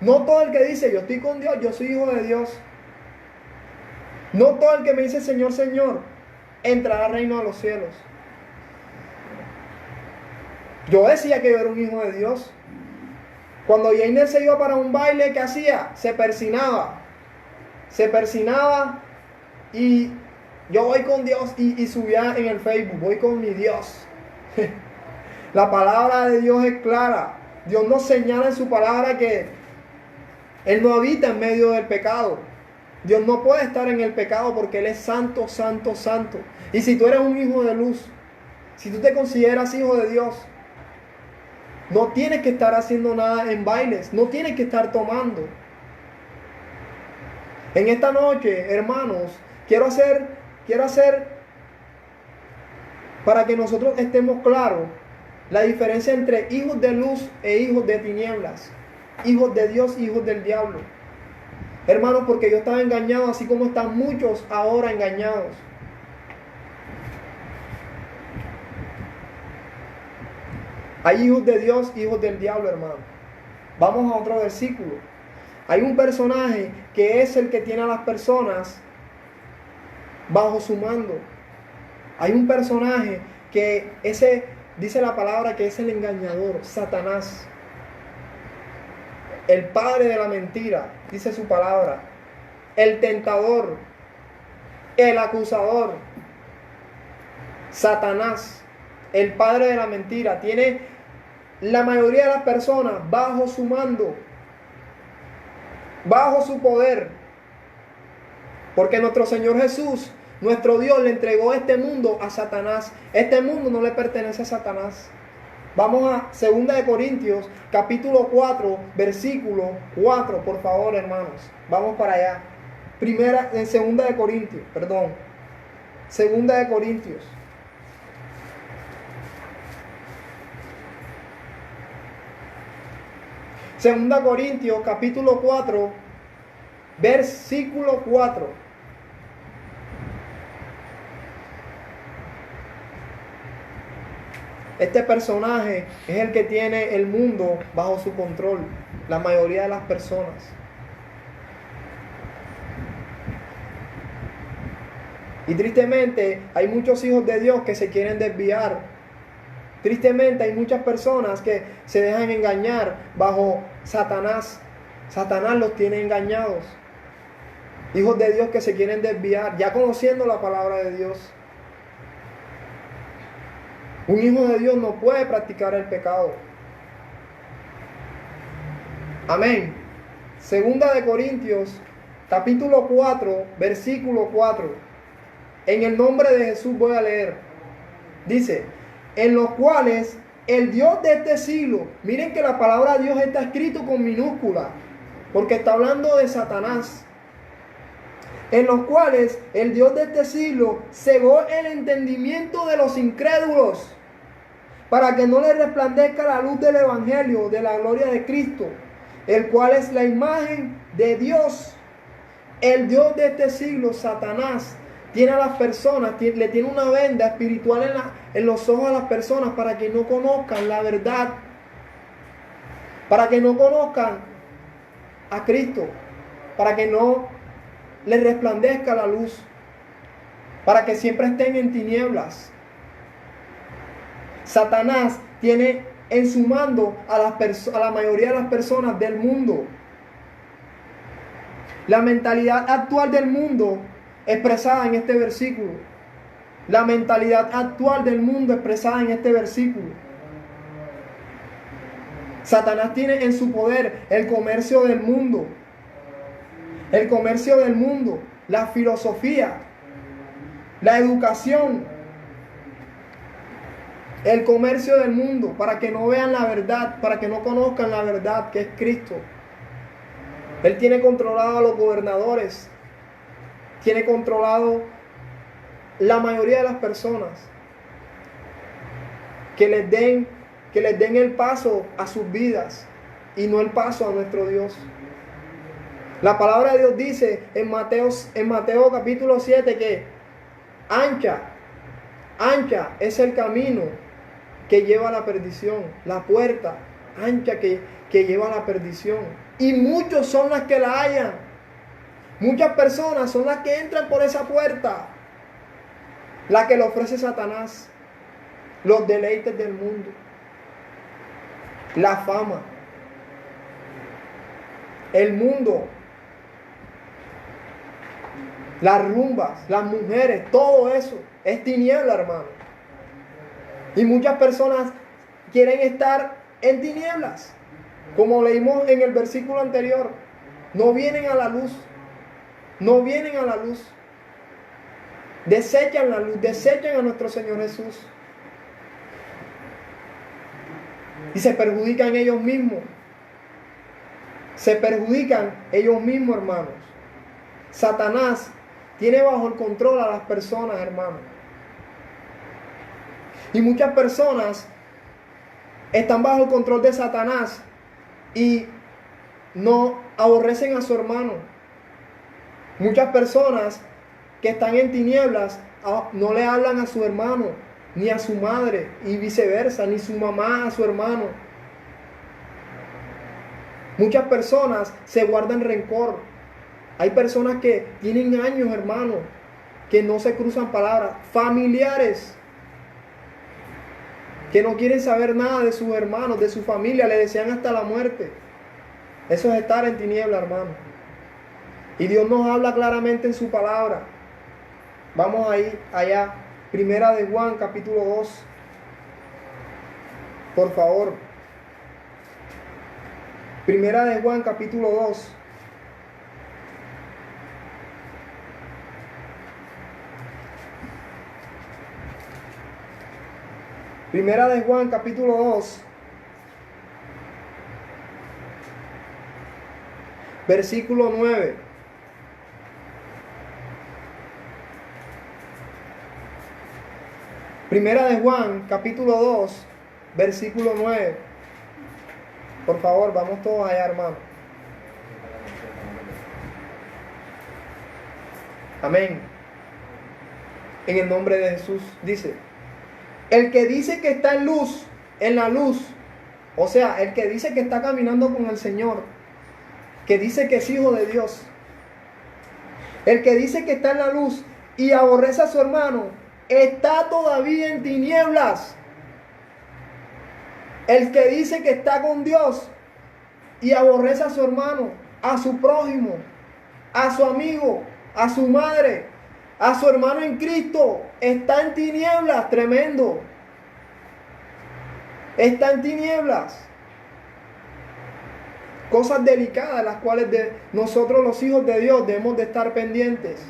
No todo el que dice, yo estoy con Dios, yo soy hijo de Dios. No todo el que me dice Señor, Señor, entrará al reino de los cielos. Yo decía que yo era un hijo de Dios. Cuando Jainer se iba para un baile, ¿qué hacía? Se persinaba. Se persinaba y yo voy con Dios y subía en el Facebook, voy con mi Dios. La palabra de Dios es clara. Dios nos señala en su palabra que Él no habita en medio del pecado. Dios no puede estar en el pecado porque Él es santo, santo, santo. Y si tú eres un hijo de luz, si tú te consideras hijo de Dios, no tienes que estar haciendo nada en bailes, no tienes que estar tomando. En esta noche, hermanos, quiero hacer para que nosotros estemos claros la diferencia entre hijos de luz e hijos de tinieblas, hijos de Dios y hijos del diablo. Hermanos, porque yo estaba engañado, así como están muchos ahora engañados. Hay hijos de Dios, hijos del diablo, hermano. Vamos a otro versículo. Hay un personaje que es el que tiene a las personas bajo su mando. Hay un personaje que dice la palabra que es el engañador, Satanás. El padre de la mentira, dice su palabra. El tentador, el acusador. Satanás, el padre de la mentira, tiene la mayoría de las personas bajo su mando, bajo su poder. Porque nuestro Señor Jesús Nuestro Dios le entregó este mundo a Satanás. Este mundo no le pertenece a Satanás. Vamos a 2 Corintios, capítulo 4, versículo 4, por favor, hermanos. Vamos para allá. En 2 Corintios, perdón. 2 Corintios. Segunda Corintios, capítulo 4, versículo 4. Este personaje es el que tiene el mundo bajo su control, la mayoría de las personas. Y tristemente hay muchos hijos de Dios que se quieren desviar. Tristemente hay muchas personas que se dejan engañar bajo Satanás. Satanás los tiene engañados. Hijos de Dios que se quieren desviar, ya conociendo la palabra de Dios. Un hijo de Dios no puede practicar el pecado. Amén. 2 Corintios, capítulo 4, versículo 4. En el nombre de Jesús voy a leer. Dice: en los cuales el Dios de este siglo, miren que la palabra Dios está escrito con minúscula, porque está hablando de Satanás. En los cuales el Dios de este siglo cegó el entendimiento de los incrédulos, para que no les resplandezca la luz del Evangelio de la gloria de Cristo, el cual es la imagen de Dios. El Dios de este siglo, Satanás, tiene a las personas, le tiene una venda espiritual en los ojos a las personas para que no conozcan la verdad, para que no conozcan a Cristo, para que no les resplandezca la luz, para que siempre estén en tinieblas. Satanás tiene en su mando a la mayoría de las personas del mundo. La mentalidad actual del mundo expresada en este versículo. La mentalidad actual del mundo expresada en este versículo. Satanás tiene en su poder el comercio del mundo. El comercio del mundo, la filosofía, la educación, el comercio del mundo, para que no vean la verdad, para que no conozcan la verdad que es Cristo. Él tiene controlado a los gobernadores, tiene controlado la mayoría de las personas, que les den el paso a sus vidas y no el paso a nuestro Dios. La palabra de Dios dice en Mateo capítulo 7 que ancha es el camino que lleva a la perdición, la puerta ancha que lleva a la perdición, y muchos son las que la hallan. Muchas personas son las que entran por esa puerta, la que le ofrece Satanás, los deleites del mundo, la fama, el mundo, las rumbas, las mujeres, todo eso es tiniebla, hermano. Y muchas personas quieren estar en tinieblas, como leímos en el versículo anterior. No vienen a la luz, no vienen a la luz. Desechan la luz, desechan a nuestro Señor Jesús. Y se perjudican ellos mismos. Se perjudican ellos mismos, hermanos. Satanás tiene bajo el control a las personas, hermanos. Y muchas personas están bajo el control de Satanás y no aborrecen a su hermano. Muchas personas que están en tinieblas no le hablan a su hermano, ni a su madre, y viceversa, ni su mamá a su hermano. Muchas personas se guardan rencor. Hay personas que tienen años, hermano, que no se cruzan palabras. Familiares que no quieren saber nada de sus hermanos, de su familia, le desean hasta la muerte. Eso es estar en tiniebla, hermano. Y Dios nos habla claramente en su palabra. Vamos a ir allá. Primera de Juan, capítulo 2. Por favor. Primera de Juan, capítulo 2. Primera de Juan, capítulo 2, versículo 9. Primera de Juan, capítulo 2, versículo 9. Por favor, vamos todos allá, hermano. Amén. En el nombre de Jesús dice: el que dice que está en la luz, o sea, el que dice que está caminando con el Señor, que dice que es hijo de Dios, el que dice que está en la luz y aborrece a su hermano, está todavía en tinieblas. El que dice que está con Dios y aborrece a su hermano, a su prójimo, a su amigo, a su madre, a su hermano en Cristo, está en tinieblas. Tremendo. Está en tinieblas. Cosas delicadas, las cuales nosotros los hijos de Dios debemos de estar pendientes.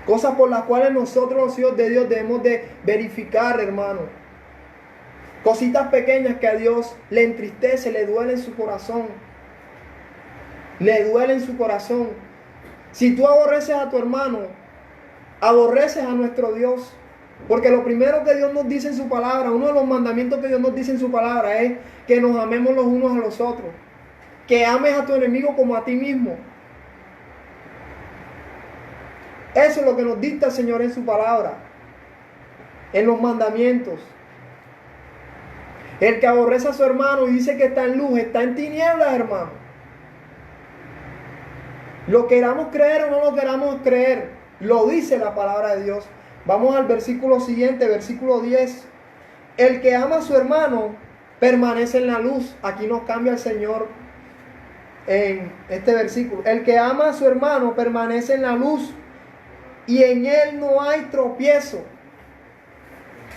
Cosas por las cuales nosotros los hijos de Dios debemos de verificar, hermano. Cositas pequeñas que a Dios le entristece, le duele en su corazón. Le duele en su corazón. Si tú aborreces a tu hermano, aborreces a nuestro Dios. Porque lo primero que Dios nos dice en su palabra, uno de los mandamientos que Dios nos dice en su palabra es que nos amemos los unos a los otros. Que ames a tu enemigo como a ti mismo. Eso es lo que nos dicta el Señor en su palabra, en los mandamientos. El que aborrece a su hermano y dice que está en luz, está en tinieblas, hermano. Lo queramos creer o no lo queramos creer, lo dice la palabra de Dios. Vamos al versículo siguiente, versículo 10. El que ama a su hermano permanece en la luz. Aquí nos cambia el Señor en este versículo. El que ama a su hermano permanece en la luz y en él no hay tropiezo.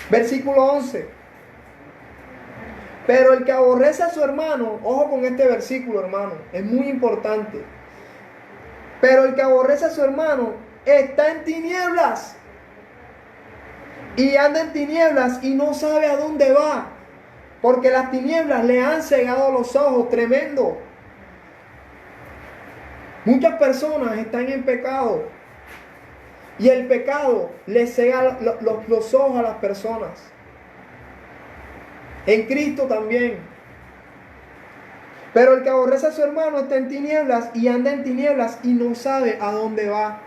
Versículo 11. Pero el que aborrece a su hermano, ojo con este versículo, hermano, es muy importante. Pero el que aborrece a su hermano está en tinieblas. Y anda en tinieblas y no sabe a dónde va. Porque las tinieblas le han cegado los ojos. Tremendo. Muchas personas están en pecado. Y el pecado le cega los ojos a las personas. En Cristo también. Pero el que aborrece a su hermano está en tinieblas y anda en tinieblas y no sabe a dónde va.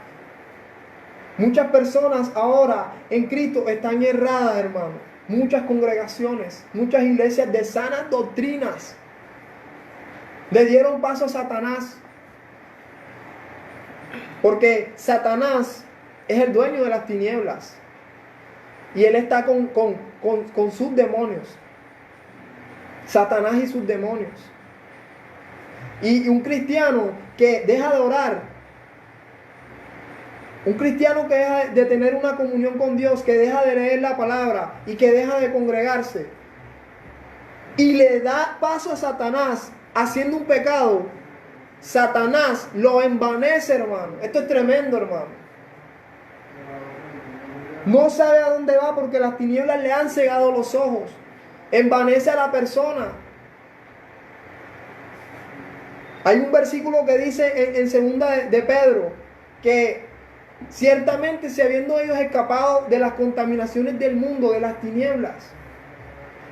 Muchas personas ahora en Cristo están erradas, hermano. Muchas congregaciones, muchas iglesias de sanas doctrinas le dieron paso a Satanás. Porque Satanás es el dueño de las tinieblas. Y él está con sus demonios. Satanás y sus demonios. Y un cristiano que deja de orar, un cristiano que deja de tener una comunión con Dios, que deja de leer la palabra y que deja de congregarse y le da paso a Satanás haciendo un pecado, Satanás lo envanece, hermano. Esto es tremendo, hermano. No sabe a dónde va porque las tinieblas le han cegado los ojos. Envanece a la persona. Hay un versículo que dice en segunda de Pedro que ciertamente si habiendo ellos escapado de las contaminaciones del mundo, de las tinieblas,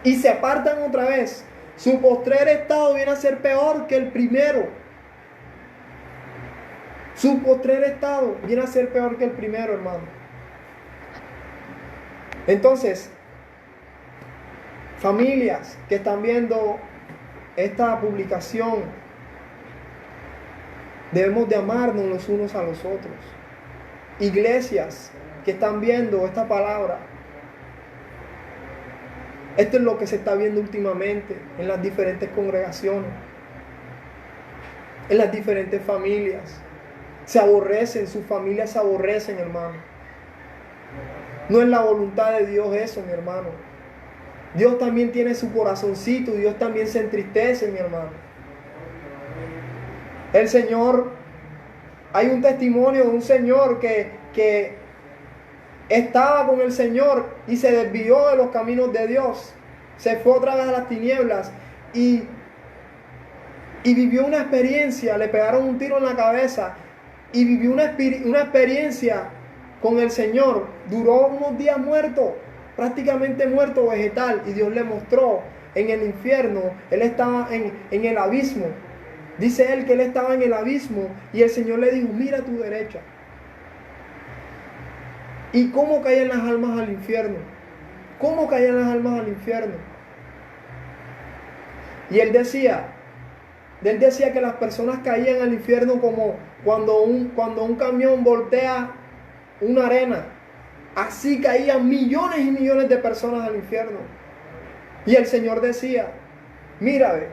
y se apartan otra vez, su postrer estado viene a ser peor que el primero. Su postrer estado viene a ser peor que el primero, hermano. Entonces, familias que están viendo esta publicación, debemos de amarnos los unos a los otros. Iglesias que están viendo esta palabra, esto es lo que se está viendo últimamente en las diferentes congregaciones, en las diferentes familias. Se aborrecen, sus familias se aborrecen, hermano. No es la voluntad de Dios eso, mi hermano. Dios también tiene su corazoncito, Dios también se entristece, mi hermano. El Señor, hay un testimonio de un señor que estaba con el Señor y se desvió de los caminos de Dios. Se fue otra vez a las tinieblas y vivió una experiencia, le pegaron un tiro en la cabeza y vivió una experiencia con el Señor. Duró unos días muerto, prácticamente muerto, vegetal, y Dios le mostró en el infierno. Él estaba en el abismo. Dice él que él estaba en el abismo y el Señor le dijo: mira a tu derecha. ¿Y cómo caían las almas al infierno? ¿Cómo caían las almas al infierno? Y él decía que las personas caían al infierno como cuando un camión voltea una arena. Así caían millones y millones de personas al infierno. Y el Señor decía: mira, ve,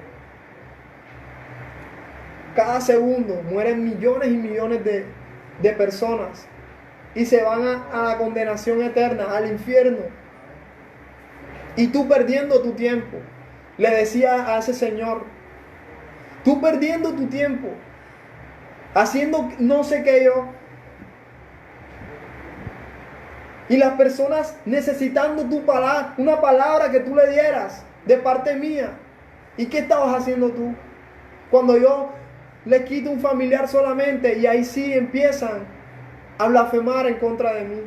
cada segundo mueren millones y millones de personas y se van a la condenación eterna, al infierno. Y tú perdiendo tu tiempo. Le decía a ese Señor: tú perdiendo tu tiempo, haciendo no sé qué yo. Y las personas necesitando tu palabra, una palabra que tú le dieras de parte mía. ¿Y qué estabas haciendo tú? Cuando yo le quito un familiar solamente y ahí sí empiezan a blasfemar en contra de mí.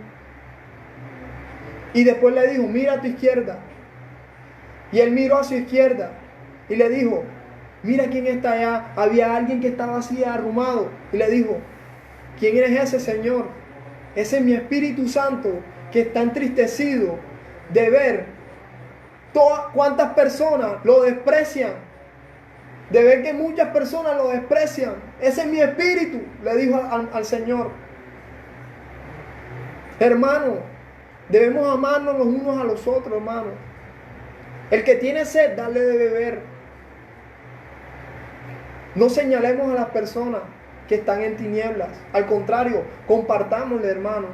Y después le dijo: mira a tu izquierda. Y él miró a su izquierda y le dijo: mira quién está allá. Había alguien que estaba así arrumado. Y le dijo: ¿quién es ese, Señor? Ese es mi Espíritu Santo, que está entristecido de ver cuántas personas lo desprecian. De ver que muchas personas lo desprecian. Ese es mi espíritu, le dijo al Señor. Hermano, debemos amarnos los unos a los otros, hermano. El que tiene sed, dale de beber. No señalemos a las personas que están en tinieblas. Al contrario, compartámosle, hermano.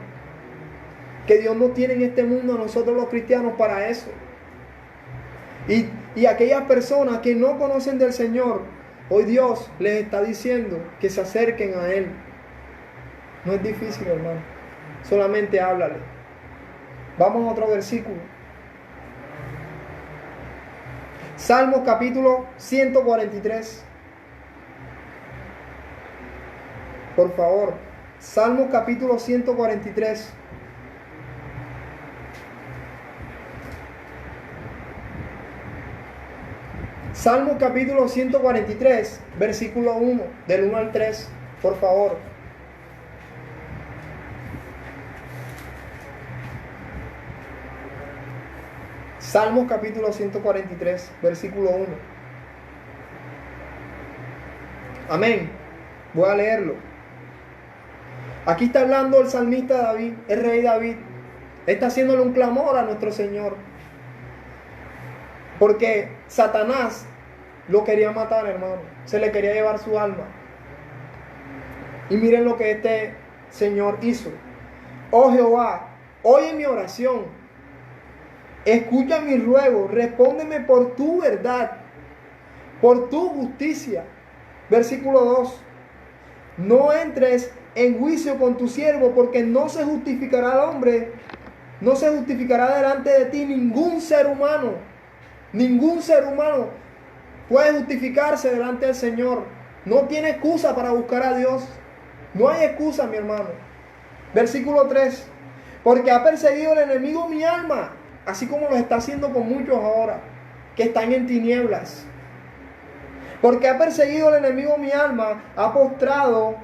Que Dios nos tiene en este mundo a nosotros los cristianos para eso. Y aquellas personas que no conocen del Señor, hoy Dios les está diciendo que se acerquen a Él. No es difícil, hermano. Solamente háblale. Vamos a otro versículo. Salmos capítulo 143. Por favor. Salmos capítulo 143. Salmos capítulo 143, versículo 1, del 1 al 3, por favor. Salmos capítulo 143, versículo 1. Amén. Voy a leerlo. Aquí está hablando el salmista David, el rey David. Está haciéndole un clamor a nuestro Señor. Porque Satanás lo quería matar, hermano. Se le quería llevar su alma. Y miren lo que este Señor hizo. Oh Jehová, oye mi oración. Escucha mi ruego. Respóndeme por tu verdad, por tu justicia. Versículo 2. No entres en juicio con tu siervo, porque no se justificará el hombre. No se justificará delante de ti ningún ser humano. Ningún ser humano puede justificarse delante del Señor. No tiene excusa para buscar a Dios. No hay excusa, mi hermano. Versículo 3. Porque ha perseguido el enemigo mi alma, así como lo está haciendo con muchos ahora, que están en tinieblas. Porque ha perseguido el enemigo mi alma, ha postrado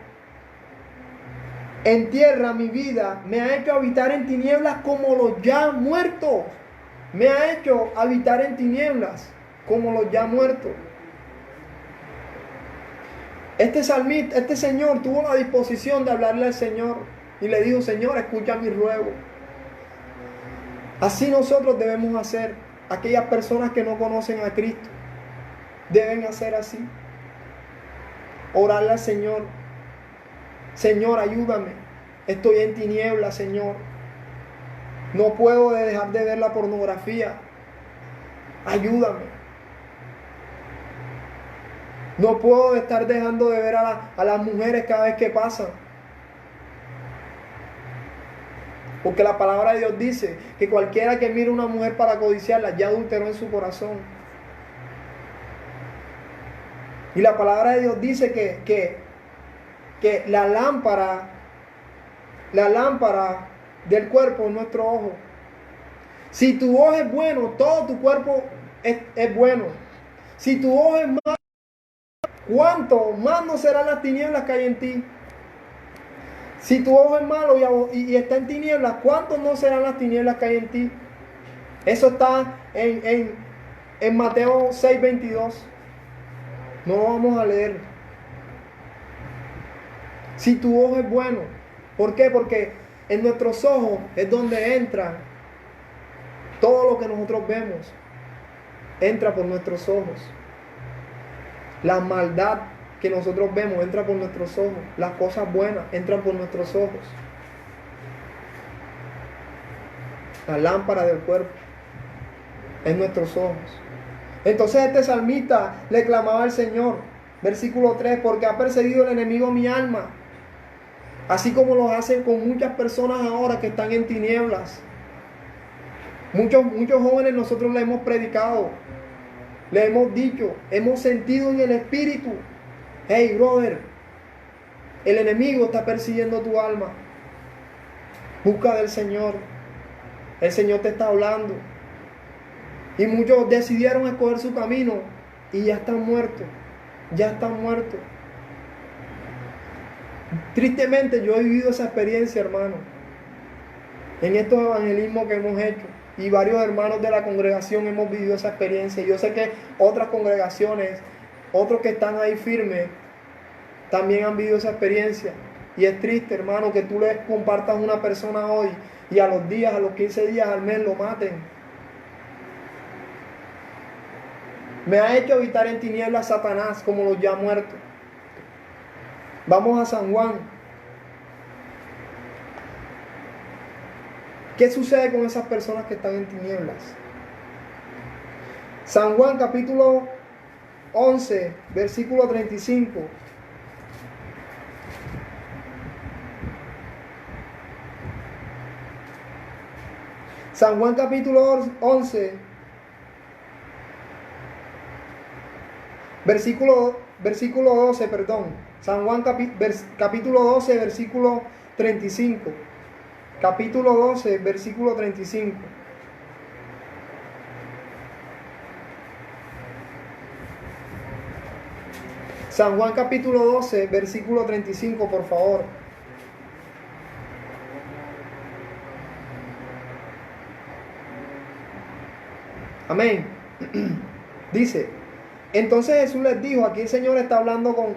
en tierra mi vida, me ha hecho habitar en tinieblas como los ya muertos. Me ha hecho habitar en tinieblas como los ya muertos. Este salmista, este señor tuvo la disposición de hablarle al Señor y le dijo: Señor, escucha mi ruego. Así nosotros debemos hacer. Aquellas personas que no conocen a Cristo deben hacer así. Orarle al Señor: Señor, ayúdame. Estoy en tinieblas, Señor. No puedo dejar de ver la pornografía. Ayúdame. No puedo estar dejando de ver a las mujeres cada vez que pasan. Porque la palabra de Dios dice que cualquiera que mire a una mujer para codiciarla ya adulteró en su corazón. Y la palabra de Dios dice que la lámpara del cuerpo es nuestro ojo. Si tu ojo es bueno, todo tu cuerpo es bueno. Si tu ojo es malo, ¿cuánto más no serán las tinieblas que hay en ti? Si tu ojo es malo y está en tinieblas, ¿cuánto no serán las tinieblas que hay en ti? Eso está en Mateo 6:22. No lo vamos a leer. Si tu ojo es bueno, ¿por qué? Porque en nuestros ojos es donde entra todo lo que nosotros vemos. Entra por nuestros ojos. La maldad que nosotros vemos entra por nuestros ojos. Las cosas buenas entran por nuestros ojos. La lámpara del cuerpo es nuestros ojos. Entonces este salmista le clamaba al Señor, versículo 3, porque ha perseguido el enemigo mi alma, así como lo hacen con muchas personas ahora que están en tinieblas. Muchos jóvenes nosotros le hemos predicado, le hemos dicho, hemos sentido en el espíritu, hey brother, el enemigo está persiguiendo tu alma, busca del Señor, el Señor te está hablando. Y muchos decidieron escoger su camino y ya están muertos, ya están muertos. Tristemente yo he vivido esa experiencia, hermano, en estos evangelismos que hemos hecho. Y varios hermanos de la congregación hemos vivido esa experiencia. Yo sé que otras congregaciones, otros que están ahí firmes, también han vivido esa experiencia. Y es triste, hermano, que tú le compartas a una persona hoy y a los días, a los 15 días, al mes lo maten. Me ha hecho habitar en tinieblas Satanás como los ya muertos. Vamos a San Juan. ¿Qué sucede con esas personas que están en tinieblas? San Juan capítulo 11, versículo 35. San Juan capítulo 11, versículo 12, perdón. San Juan capítulo 12, versículo 35. Capítulo 12, versículo 35. San Juan capítulo 12, versículo 35, por favor. Amén. Dice, entonces Jesús les dijo, aquí el Señor está hablando con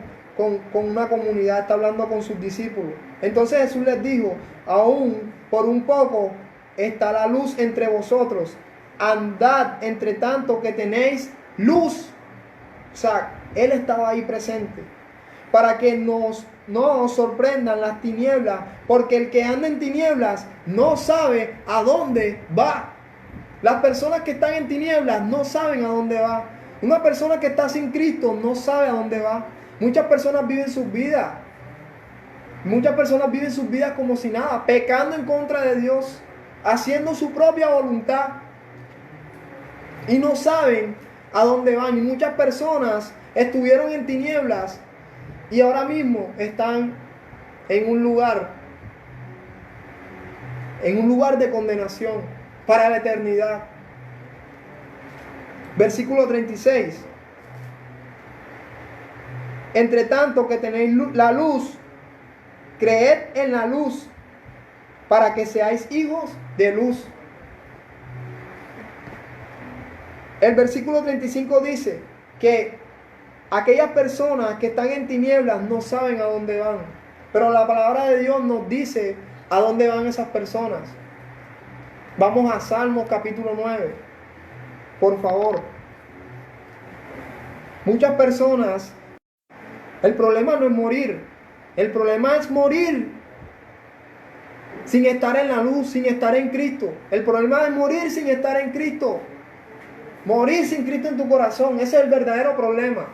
una comunidad, está hablando con sus discípulos. Entonces Jesús les dijo, aún por un poco está la luz entre vosotros, andad entre tanto que tenéis luz. O sea, Él estaba ahí presente, para que no os sorprendan las tinieblas, porque el que anda en tinieblas no sabe a dónde va. Las personas que están en tinieblas no saben a dónde va. Una persona que está sin Cristo no sabe a dónde va. Muchas personas viven sus vidas. Muchas personas viven sus vidas como si nada, pecando en contra de Dios, haciendo su propia voluntad. Y no saben a dónde van. Y muchas personas estuvieron en tinieblas y ahora mismo están en un lugar de condenación para la eternidad. Versículo 36. Entre tanto que tenéis la luz, creed en la luz, para que seáis hijos de luz. El versículo 35 dice que aquellas personas que están en tinieblas no saben a dónde van, pero la palabra de Dios nos dice a dónde van esas personas. Vamos a Salmos capítulo 9, por favor. Muchas personas, el problema no es morir, el problema es morir sin estar en la luz, sin estar en Cristo. El problema es morir sin estar en Cristo. Morir sin Cristo en tu corazón, ese es el verdadero problema.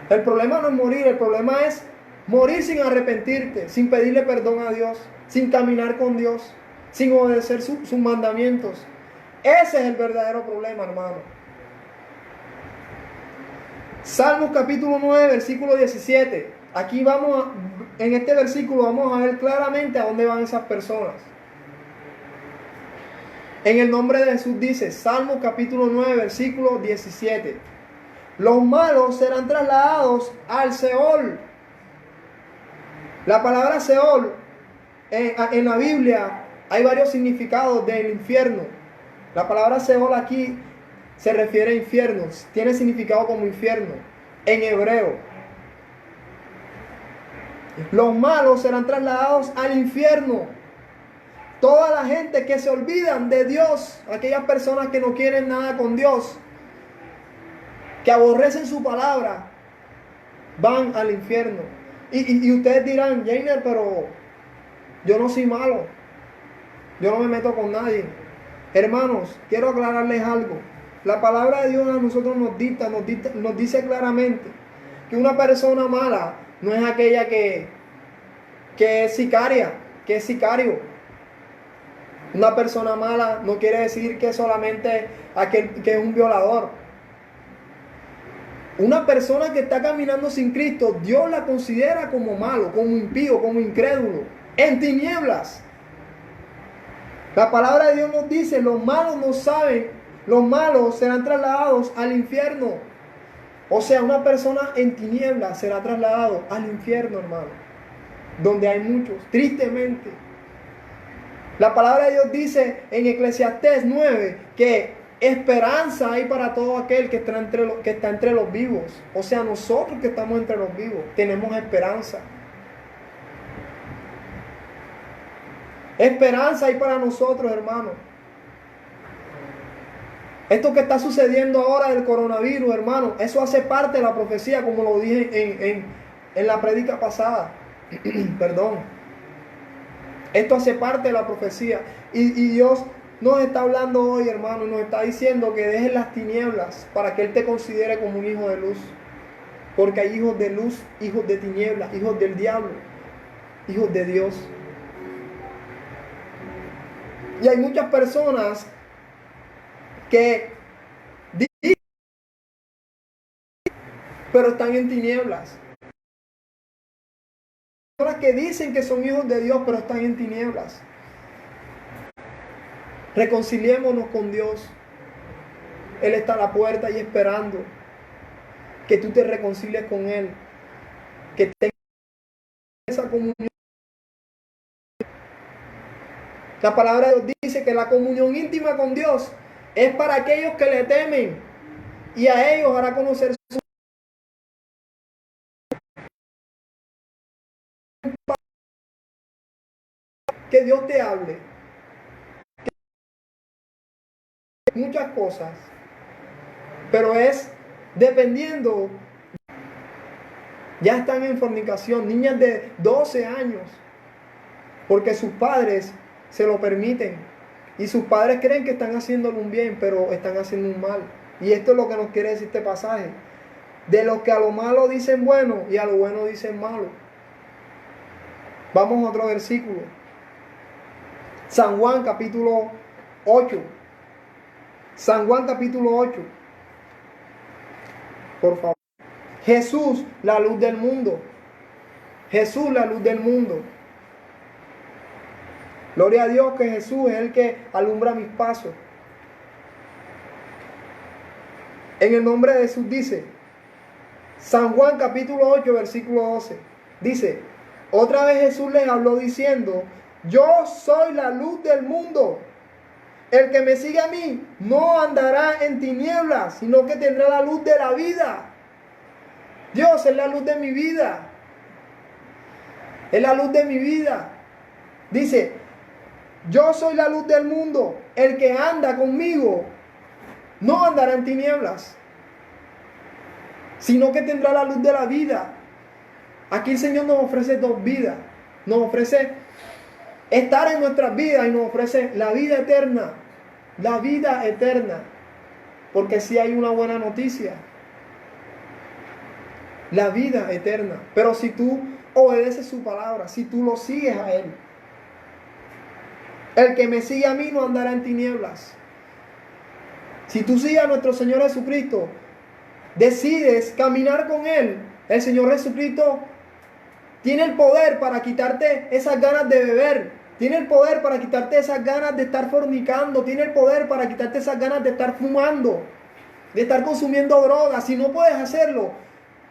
El problema no es morir, el problema es Morir sin arrepentirte, sin pedirle perdón a Dios, sin caminar con Dios, sin obedecer sus mandamientos. Ese es el verdadero problema, hermano. Salmos capítulo 9, versículo 17. Aquí en este versículo vamos a ver claramente a dónde van esas personas. En el nombre de Jesús dice, Salmos capítulo 9, versículo 17. Los malos serán trasladados al Seol. La palabra Seol en la Biblia hay varios significados del infierno. La palabra Seol aquí se refiere a infiernos, tiene significado como infierno en hebreo. Los malos serán trasladados al infierno. Toda la gente que se olvidan de Dios, aquellas personas que no quieren nada con Dios, que aborrecen su palabra, van al infierno. Y ustedes dirán, Jainer, pero yo no soy malo, yo no me meto con nadie. Hermanos, quiero aclararles algo. La palabra de Dios a nosotros nos dice claramente que una persona mala no es aquella que es sicaria, que es sicario. Una persona mala no quiere decir que solamente aquel que es un violador. Una persona que está caminando sin Cristo, Dios la considera como malo, como impío, como incrédulo, en tinieblas. La palabra de Dios nos dice, los malos no saben, los malos serán trasladados al infierno. O sea, una persona en tinieblas será trasladado al infierno, hermano, donde hay muchos, tristemente. La palabra de Dios dice en Eclesiastés 9 que esperanza hay para todo aquel que está entre los vivos. O sea, nosotros que estamos entre los vivos tenemos esperanza. Esperanza hay para nosotros, hermano. Esto que está sucediendo ahora del coronavirus, hermano, eso hace parte de la profecía, como lo dije en la prédica pasada. Perdón. Esto hace parte de la profecía. Y Dios nos está hablando hoy, hermano, y nos está diciendo que dejes las tinieblas para que Él te considere como un hijo de luz. Porque hay hijos de luz, hijos de tinieblas, hijos del diablo, hijos de Dios. Y hay muchas personas que dicen, pero están en tinieblas. Personas que dicen que son hijos de Dios, pero están en tinieblas. Reconciliémonos con Dios. Él está a la puerta y esperando que tú te reconcilies con Él, que tengas esa comunión. La palabra de Dios dice que la comunión íntima con Dios es para aquellos que le temen, y a ellos hará conocer su que Dios te hable. Muchas cosas, pero es dependiendo. Ya están en fornicación, niñas de 12 años, porque sus padres se lo permiten, y sus padres creen que están haciéndole un bien, pero están haciendo un mal. Y esto es lo que nos quiere decir este pasaje: de los que a lo malo dicen bueno y a lo bueno dicen malo. Vamos a otro versículo. San Juan capítulo 8. San Juan capítulo 8. Por favor. Jesús, la luz del mundo. Jesús, la luz del mundo. Gloria a Dios que Jesús es el que alumbra mis pasos. En el nombre de Jesús dice, San Juan capítulo 8, versículo 12. Dice, otra vez Jesús les habló diciendo, yo soy la luz del mundo. El que me sigue a mí no andará en tinieblas, sino que tendrá la luz de la vida. Dios es la luz de mi vida. Es la luz de mi vida. Dice, yo soy la luz del mundo. El que anda conmigo no andará en tinieblas, sino que tendrá la luz de la vida. Aquí el Señor nos ofrece dos vidas. Nos ofrece estar en nuestras vidas y nos ofrece la vida eterna. La vida eterna. Porque si hay una buena noticia. La vida eterna. Pero si tú obedece su palabra, si tú lo sigues a Él. El que me sigue a mí no andará en tinieblas. Si tú sigues a nuestro Señor Jesucristo, decides caminar con Él, el Señor Jesucristo tiene el poder para quitarte esas ganas de beber. Tiene el poder para quitarte esas ganas de estar fornicando. Tiene el poder para quitarte esas ganas de estar fumando, de estar consumiendo drogas. Si no puedes hacerlo,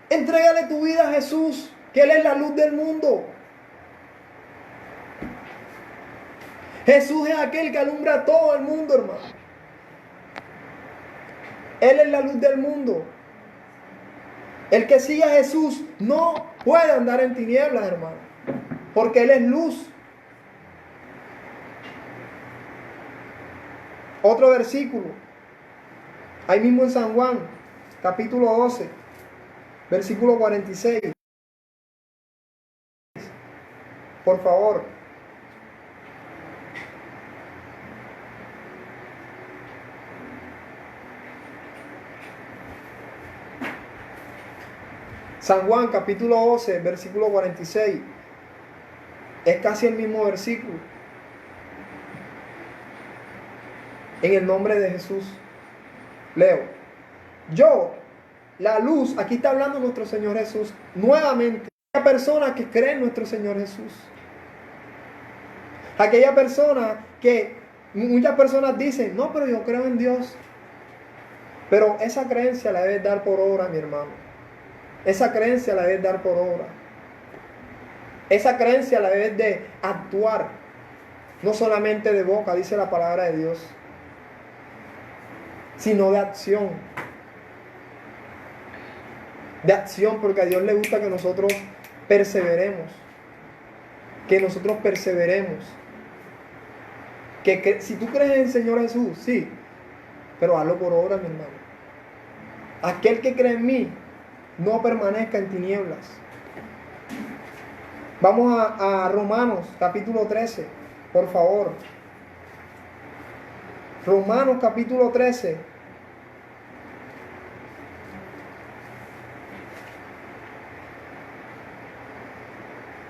entrégale tu vida a Jesús, que Él es la luz del mundo. Jesús es aquel que alumbra a todo el mundo, hermano. Él es la luz del mundo. El que sigue a Jesús no puede andar en tinieblas, hermano, porque Él es luz. Otro versículo, ahí mismo en San Juan, capítulo 12, versículo 46. Por favor. San Juan capítulo 12, versículo 46. Es casi el mismo versículo. En el nombre de Jesús. Leo. Yo, la luz, aquí está hablando nuestro Señor Jesús. Nuevamente, aquella persona que cree en nuestro Señor Jesús. Aquella persona que muchas personas dicen, no, pero yo creo en Dios. Pero esa creencia la debes dar por obra, mi hermano. Esa creencia la debes dar por obra. Esa creencia la debes de actuar. No solamente de boca, dice la palabra de Dios, sino de acción. De acción, porque a Dios le gusta que nosotros perseveremos. Que nosotros perseveremos. Que si tú crees en el Señor Jesús, sí, pero hazlo por obra, mi hermano. Aquel que cree en mí, no permanezca en tinieblas. Vamos a Romanos capítulo 13, por favor. Romanos capítulo 13.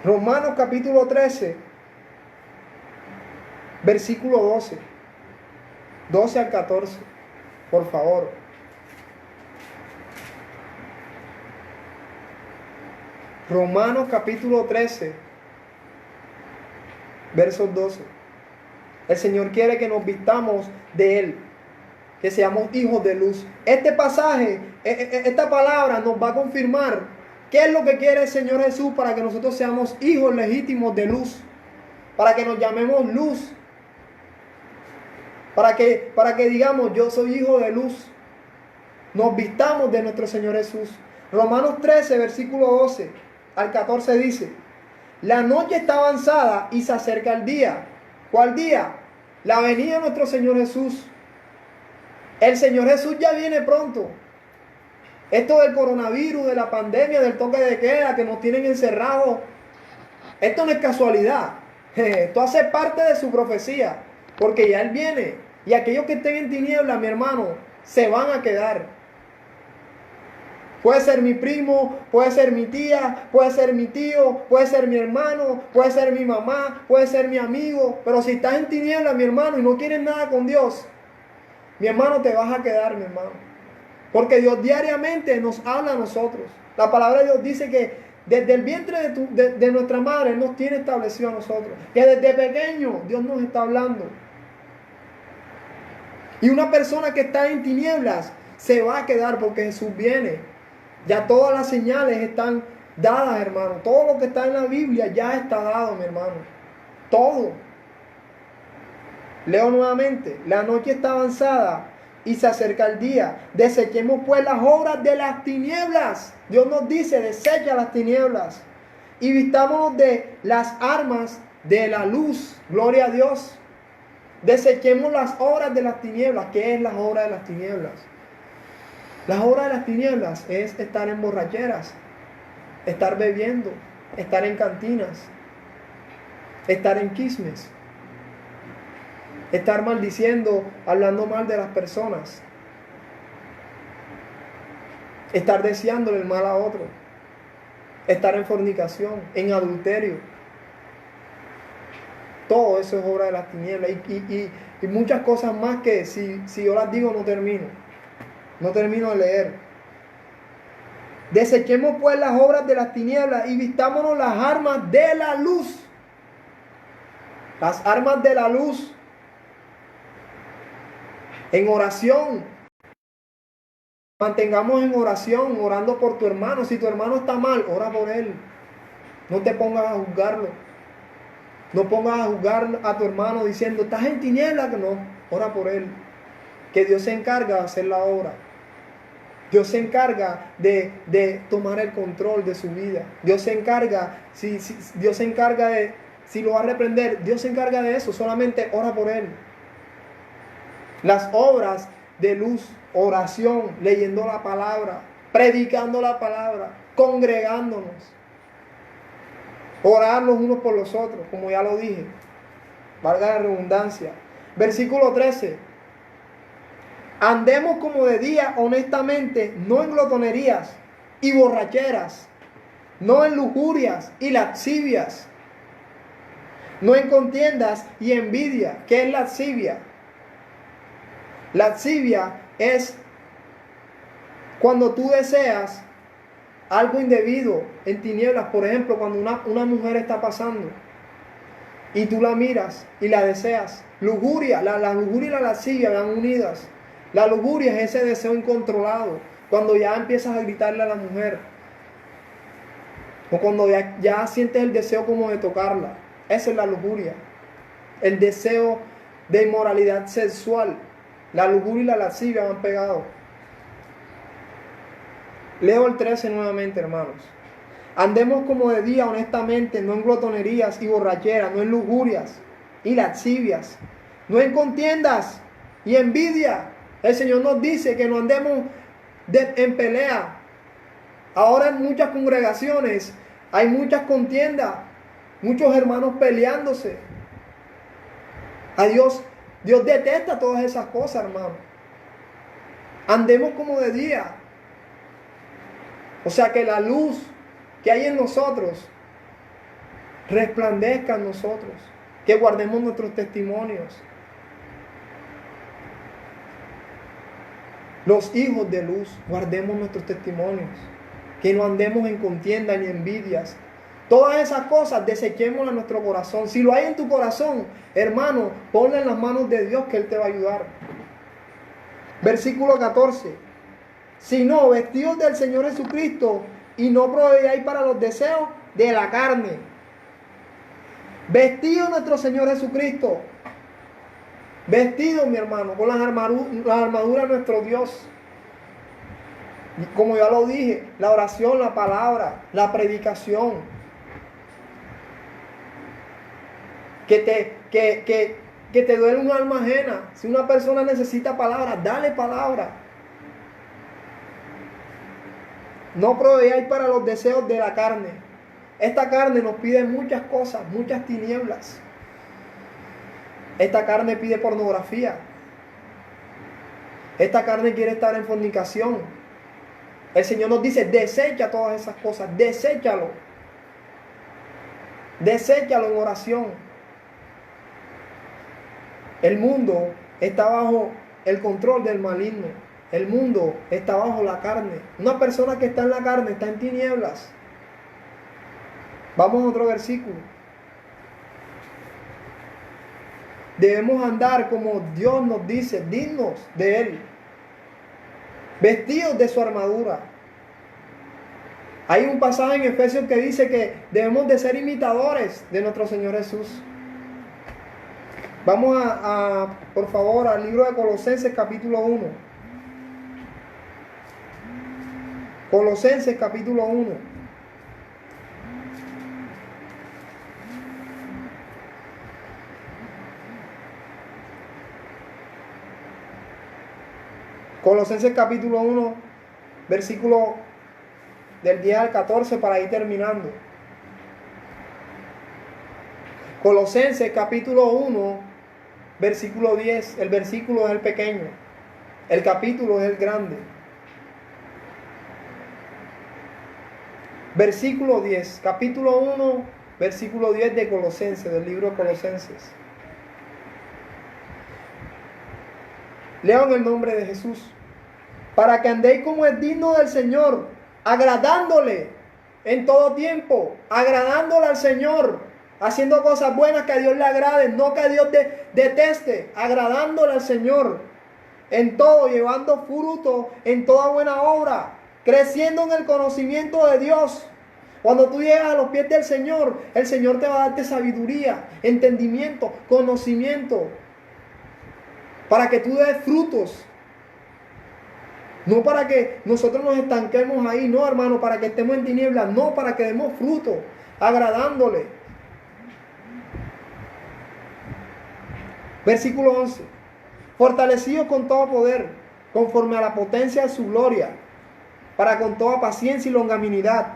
Romanos capítulo 13, versículo 12. 12 al 14, por favor. Romanos capítulo 13, versos 12. El Señor quiere que nos vistamos de Él, que seamos hijos de luz. Este pasaje, esta palabra nos va a confirmar qué es lo que quiere el Señor Jesús para que nosotros seamos hijos legítimos de luz, para que nos llamemos luz, para que digamos, yo soy hijo de luz. Nos vistamos de nuestro Señor Jesús. Romanos 13, versículo 12 al 14 dice: la noche está avanzada y se acerca el día. ¿Cuál día? La venida de nuestro Señor Jesús. El Señor Jesús ya viene pronto. Esto del coronavirus, de la pandemia, del toque de queda, que nos tienen encerrados, esto no es casualidad. Esto hace parte de su profecía, porque ya Él viene. Y aquellos que estén en tinieblas, mi hermano, se van a quedar. Puede ser mi primo, puede ser mi tía, puede ser mi tío, puede ser mi hermano, puede ser mi mamá, puede ser mi amigo. Pero si estás en tinieblas, mi hermano, y no quieres nada con Dios, mi hermano, te vas a quedar, mi hermano. Porque Dios diariamente nos habla a nosotros. La palabra de Dios dice que desde el vientre de nuestra madre Él nos tiene establecido a nosotros. Que desde pequeño Dios nos está hablando. Y una persona que está en tinieblas se va a quedar porque Jesús viene. Ya todas las señales están dadas, hermano. Todo lo que está en la Biblia ya está dado, mi hermano. Todo. Leo nuevamente. La noche está avanzada y se acerca el día. Desechemos pues las obras de las tinieblas. Dios nos dice, desecha las tinieblas. Y vistámonos de las armas de la luz. Gloria a Dios. Desechemos las obras de las tinieblas. ¿Qué es las obras de las tinieblas? Las obras de las tinieblas es estar en borracheras, estar bebiendo, estar en cantinas, estar en quismes, estar maldiciendo, hablando mal de las personas, estar deseándole el mal a otro. estar en fornicación, en adulterio. Todo eso es obra de las tinieblas y muchas cosas más que si yo las digo no termino de leer. Desechemos pues las obras de las tinieblas y vistámonos las armas de la luz. Las armas de la luz. En oración. Mantengamos en oración, orando por tu hermano. Si tu hermano está mal, ora por él. No te pongas a juzgarlo. No pongas a juzgar a tu hermano diciendo, estás en tinieblas. No, ora por él. Que Dios se encarga de hacer la obra. Dios se encarga de tomar el control de su vida. Dios se encarga, Dios se encarga de, si lo va a reprender, Dios se encarga de eso. Solamente ora por él. Las obras de luz, oración, leyendo la palabra, predicando la palabra, congregándonos. Orar los unos por los otros, como ya lo dije. Valga la redundancia. Versículo 13. Andemos como de día honestamente, no en glotonerías y borracheras, no en lujurias y lascivias, no en contiendas y envidia. ¿Qué es lascivia? Lascivia es cuando tú deseas algo indebido en tinieblas. Por ejemplo, cuando una mujer está pasando y tú la miras y la deseas. Lujuria, la lujuria y la lascivia van unidas. La lujuria es ese deseo incontrolado, cuando ya empiezas a gritarle a la mujer, o cuando ya sientes el deseo como de tocarla. Esa es la lujuria, el deseo de inmoralidad sexual. La lujuria y la lascivia van pegados. Leo el 13 nuevamente, hermanos. Andemos como de día honestamente, no en glotonerías y borracheras, no en lujurias y lascivias, no en contiendas y envidia. El Señor nos dice que no andemos en pelea. Ahora en muchas congregaciones hay muchas contiendas, muchos hermanos peleándose. A Dios detesta todas esas cosas, hermano. Andemos como de día. O sea, que la luz que hay en nosotros resplandezca en nosotros. Que guardemos nuestros testimonios. Los hijos de luz, guardemos nuestros testimonios. Que no andemos en contienda ni envidias. Todas esas cosas desechémoslas en nuestro corazón. Si lo hay en tu corazón, hermano, ponle en las manos de Dios que Él te va a ayudar. Versículo 14. Si no, vestidos del Señor Jesucristo y no proveáis para los deseos de la carne. Vestido nuestro Señor Jesucristo. Vestido, mi hermano, con las armaduras de nuestro Dios. Y como ya lo dije, la oración, la palabra, la predicación. Que te duele un alma ajena. Si una persona necesita palabra, dale palabra. No proveáis para los deseos de la carne. Esta carne nos pide muchas cosas, muchas tinieblas. Esta carne pide pornografía. Esta carne quiere estar en fornicación. El Señor nos dice, desecha todas esas cosas, deséchalo. Deséchalo en oración. El mundo está bajo el control del maligno. El mundo está bajo la carne. Una persona que está en la carne está en tinieblas. Vamos a otro versículo. Debemos andar como Dios nos dice, dignos de Él, vestidos de su armadura. Hay un pasaje en Efesios que dice que debemos de ser imitadores de nuestro Señor Jesús. Vamos por favor, al libro de Colosenses capítulo 1. Colosenses capítulo 1. Colosenses capítulo 1, versículo del 10 al 14 para ir terminando. Colosenses capítulo 1, versículo 10. El versículo es el pequeño. El capítulo es el grande. Versículo 10, capítulo 1, versículo 10 de Colosenses, del libro de Colosenses. Leo en el nombre de Jesús. Para que andéis como es digno del Señor, agradándole en todo tiempo, agradándole al Señor, haciendo cosas buenas que a Dios le agraden, no que a Dios deteste, agradándole al Señor en todo, llevando fruto en toda buena obra, creciendo en el conocimiento de Dios. Cuando tú llegas a los pies del Señor, el Señor te va a darte sabiduría, entendimiento, conocimiento, para que tú des frutos. No para que nosotros nos estanquemos ahí, no, hermano, para que estemos en tinieblas, no, para que demos fruto, agradándole. Versículo 11. Fortalecidos con todo poder, conforme a la potencia de su gloria, para con toda paciencia y longanimidad,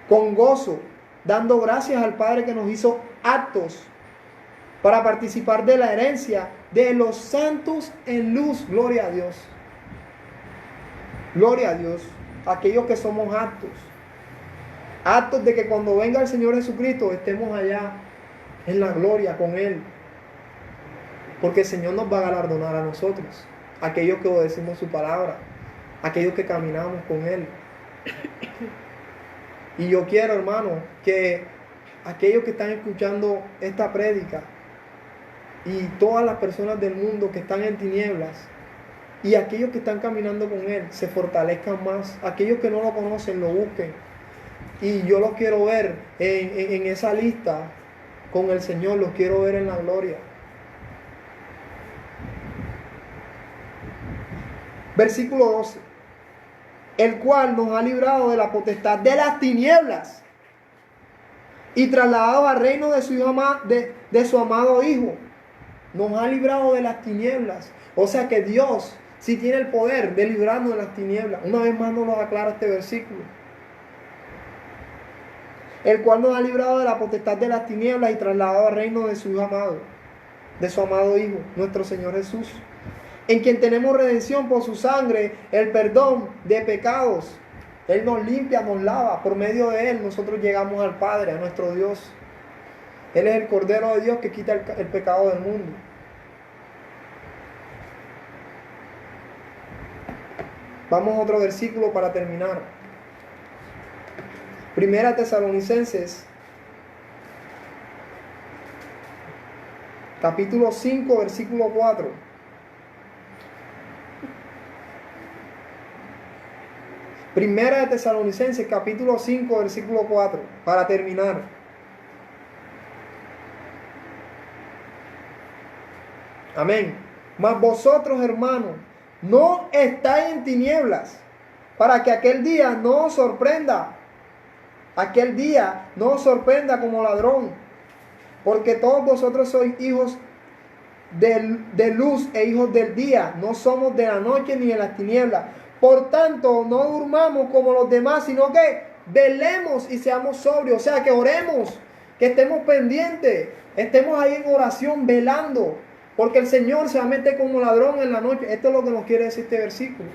con gozo, dando gracias al Padre que nos hizo aptos para participar de la herencia de los santos en luz. Gloria a Dios. Gloria a Dios. Aquellos que somos aptos. Aptos de que cuando venga el Señor Jesucristo estemos allá en la gloria con Él. Porque el Señor nos va a galardonar a nosotros. Aquellos que obedecimos su palabra. Aquellos que caminamos con Él. Y yo quiero, hermano, que aquellos que están escuchando esta prédica y todas las personas del mundo que están en tinieblas y aquellos que están caminando con Él se fortalezcan más. Aquellos que no lo conocen, lo busquen. Y yo los quiero ver en esa lista con el Señor. Los quiero ver en la gloria. Versículo 12. El cual nos ha librado de la potestad de las tinieblas y trasladado al reino de su amado Hijo. Nos ha librado de las tinieblas. O sea que Dios sí tiene el poder de librarnos de las tinieblas. Una vez más nos lo aclara este versículo. El cual nos ha librado de la potestad de las tinieblas y trasladado al reino de su Hijo amado, de su amado Hijo, nuestro Señor Jesús, en quien tenemos redención por su sangre, el perdón de pecados. Él nos limpia, nos lava. Por medio de Él nosotros llegamos al Padre, a nuestro Dios. Él es el Cordero de Dios que quita el pecado del mundo. Vamos a otro versículo para terminar. Primera Tesalonicenses, capítulo 5, versículo 4. Primera de Tesalonicenses, capítulo 5, versículo 4, para terminar. Amén. Mas vosotros, hermanos, no estáis en tinieblas, para que aquel día no os sorprenda. Aquel día no os sorprenda como ladrón, porque todos vosotros sois hijos de luz e hijos del día. No somos de la noche ni de las tinieblas. Por tanto, no durmamos como los demás, sino que velemos y seamos sobrios. O sea, que oremos, que estemos pendientes, estemos ahí en oración, velando. Porque el Señor se va a meter como ladrón en la noche. Esto es lo que nos quiere decir este versículo.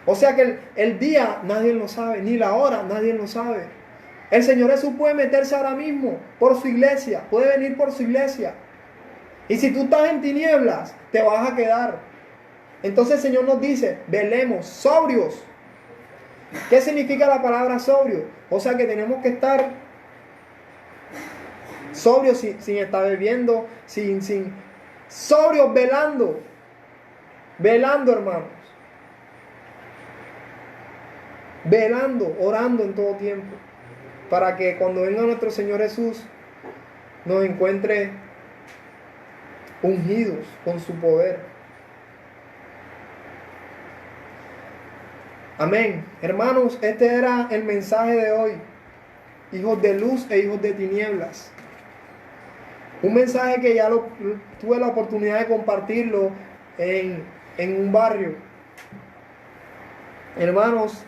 O sea que el día nadie lo sabe, ni la hora nadie lo sabe. El Señor Jesús puede meterse ahora mismo por su iglesia, puede venir por su iglesia. Y si tú estás en tinieblas, te vas a quedar. Entonces el Señor nos dice, velemos, sobrios. ¿Qué significa la palabra sobrio? O sea que tenemos que estar sobrios sin estar bebiendo, sobrios, velando. Velando, hermanos. Velando, orando en todo tiempo. Para que cuando venga nuestro Señor Jesús nos encuentre ungidos con su poder. Amén. Hermanos, este era el mensaje de hoy. Hijos de luz e hijos de tinieblas. Un mensaje que ya tuve la oportunidad de compartirlo en un barrio. Hermanos,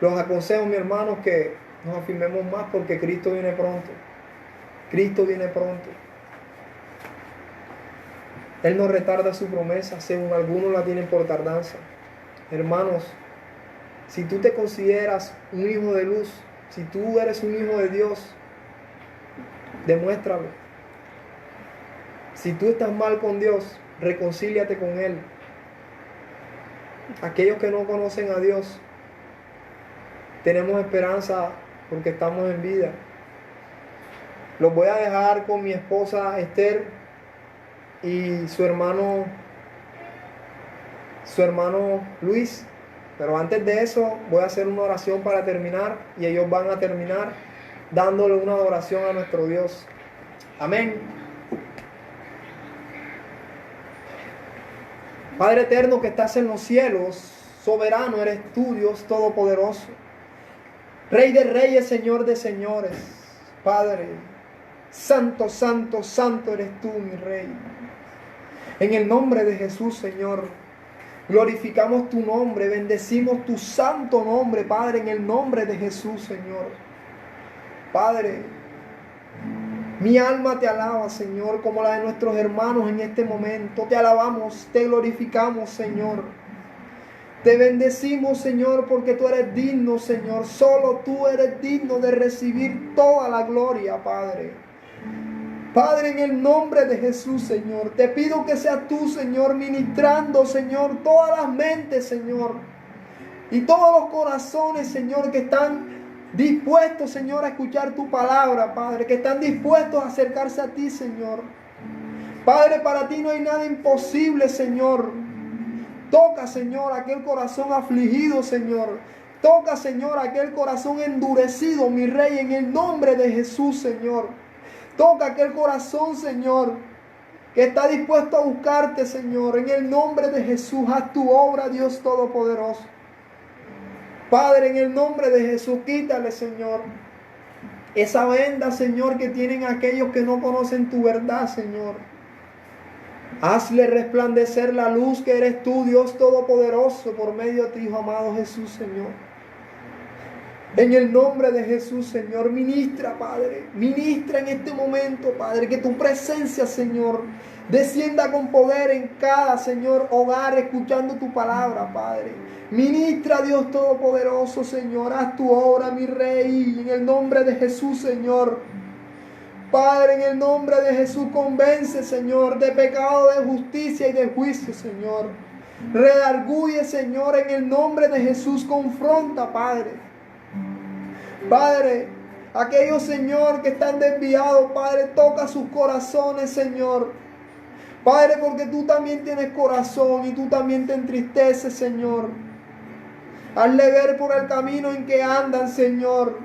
los aconsejo, mis hermanos, que nos afirmemos más porque Cristo viene pronto. Cristo viene pronto. Él no retarda su promesa, según algunos la tienen por tardanza. Hermanos, Si tú te consideras un hijo de luz, si tú eres un hijo de Dios, demuéstralo. Si tú estás mal con Dios, reconcíliate con Él. Aquellos que no conocen a Dios, tenemos esperanza porque estamos en vida. Los voy a dejar con mi esposa Esther y su hermano Luis. Pero antes de eso voy a hacer una oración para terminar y ellos van a terminar dándole una adoración a nuestro Dios. Amén. Padre eterno que estás en los cielos, soberano eres tú, Dios todopoderoso. Rey de reyes, Señor de señores. Padre, santo, santo, santo eres tú, mi Rey. En el nombre de Jesús, Señor, glorificamos tu nombre, bendecimos tu santo nombre, Padre, en el nombre de Jesús, Señor. Padre, mi alma te alaba, Señor, como la de nuestros hermanos en este momento. Te alabamos, te glorificamos, Señor. Te bendecimos, Señor, porque tú eres digno, Señor. Solo tú eres digno de recibir toda la gloria, Padre. Padre, en el nombre de Jesús, Señor, te pido que seas tú, Señor, ministrando, Señor, todas las mentes, Señor, y todos los corazones, Señor, que están dispuestos, Señor, a escuchar tu palabra, Padre, que están dispuestos a acercarse a ti, Señor. Padre, para ti no hay nada imposible, Señor. Toca, Señor, aquel corazón afligido, Señor. Toca, Señor, aquel corazón endurecido, mi Rey, en el nombre de Jesús, Señor. Toca aquel corazón, Señor, que está dispuesto a buscarte, Señor. En el nombre de Jesús, haz tu obra, Dios Todopoderoso. Padre, en el nombre de Jesús, quítale, Señor, esa venda, Señor, que tienen aquellos que no conocen tu verdad, Señor. Hazle resplandecer la luz que eres tú, Dios Todopoderoso, por medio de tu Hijo amado Jesús, Señor. En el nombre de Jesús, Señor, ministra, Padre. Ministra en este momento, Padre, que tu presencia, Señor, descienda con poder en cada, Señor, hogar, escuchando tu palabra, Padre. Ministra, Dios Todopoderoso, Señor, haz tu obra, mi Rey, en el nombre de Jesús, Señor. Padre, en el nombre de Jesús, convence, Señor, de pecado, de justicia y de juicio, Señor. Redarguye, Señor, en el nombre de Jesús, confronta, Padre. Padre, aquellos, Señor, que están desviados, Padre, toca sus corazones, Señor. Padre, porque tú también tienes corazón y tú también te entristeces, Señor. Hazle ver por el camino en que andan, Señor.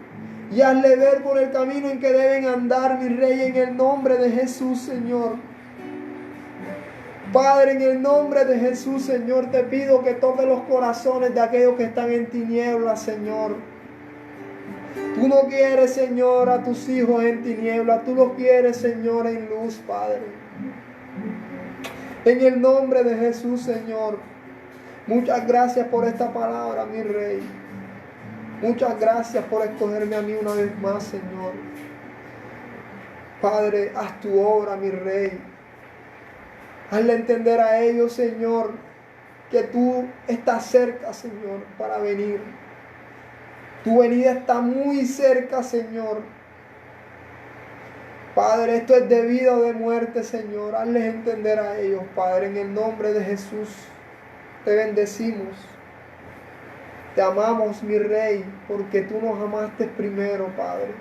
Y hazle ver por el camino en que deben andar, mi Rey, en el nombre de Jesús, Señor. Padre, en el nombre de Jesús, Señor, te pido que toque los corazones de aquellos que están en tinieblas, Señor. Tú no quieres, Señor, a tus hijos en tinieblas. Tú los quieres, Señor, en luz, Padre. En el nombre de Jesús, Señor. Muchas gracias por esta palabra, mi Rey. Muchas gracias por escogerme a mí una vez más, Señor. Padre, haz tu obra, mi Rey. Hazle entender a ellos, Señor, que tú estás cerca, Señor, para venir. Tu venida está muy cerca, Señor. Padre, esto es de vida o de muerte, Señor. Hazles entender a ellos, Padre, en el nombre de Jesús. Te bendecimos. Te amamos, mi Rey, porque tú nos amaste primero, Padre.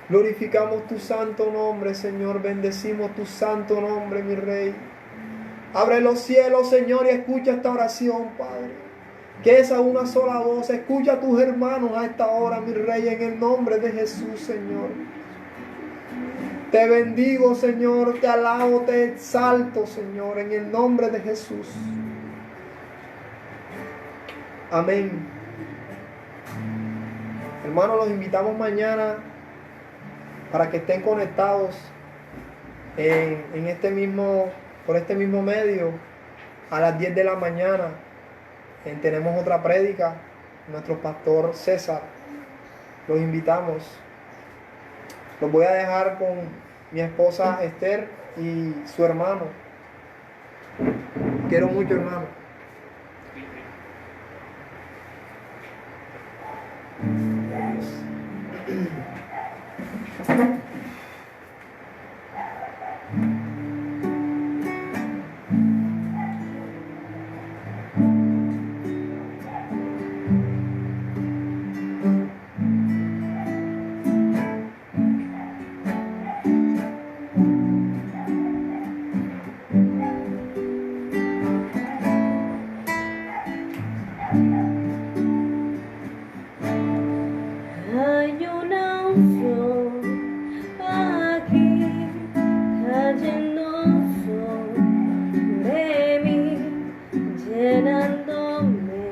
Glorificamos tu santo nombre, Señor. Bendecimos tu santo nombre, mi Rey. Abre los cielos, Señor, y escucha esta oración, Padre. Que es a una sola voz. Escucha a tus hermanos a esta hora, mi Rey, en el nombre de Jesús, Señor. Te bendigo, Señor. Te alabo, te exalto, Señor, en el nombre de Jesús. Amén. Hermanos, los invitamos mañana para que estén conectados por este mismo medio a las 10 de la mañana. Tenemos otra prédica, nuestro pastor César. Los invitamos. Los voy a dejar con mi esposa Esther y su hermano. Quiero mucho, hermano. llenándome,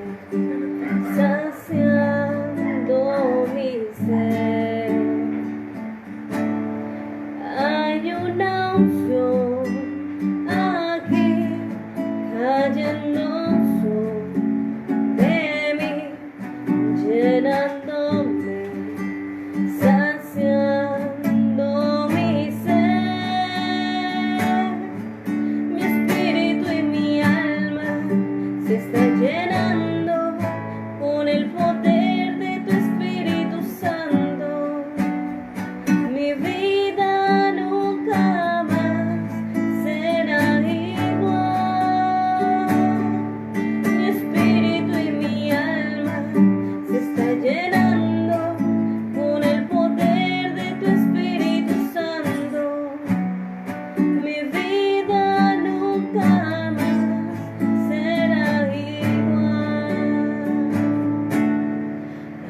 saciando mi ser. Hay una unción aquí cayendo sobre mí, llenándome, saciando mi ser. Mi espíritu y mi alma se está llenando con el poder de tu Espíritu Santo. Mi vida nunca más será igual. Mi espíritu y mi alma se está llenando con el poder de tu Espíritu Santo. Mi vida nunca más será igual.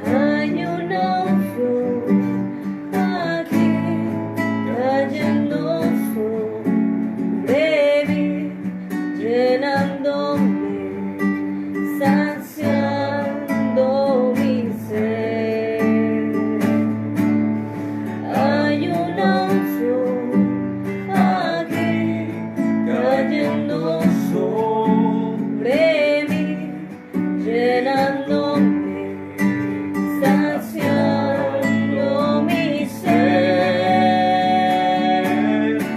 Hay una unción aquí cayendo sobre mí, llenándome, saciando mi ser. Hay una unción aquí cayendo sobre mí, llenándome, saciando mi ser.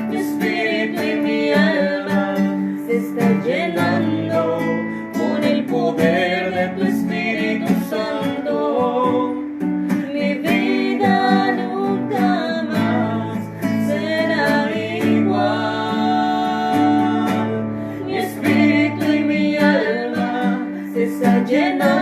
Mi espíritu y mi alma se está llenando con el poder de tu Espíritu Santo. Mi vida nunca más será igual. Mi espíritu y mi alma se está llenando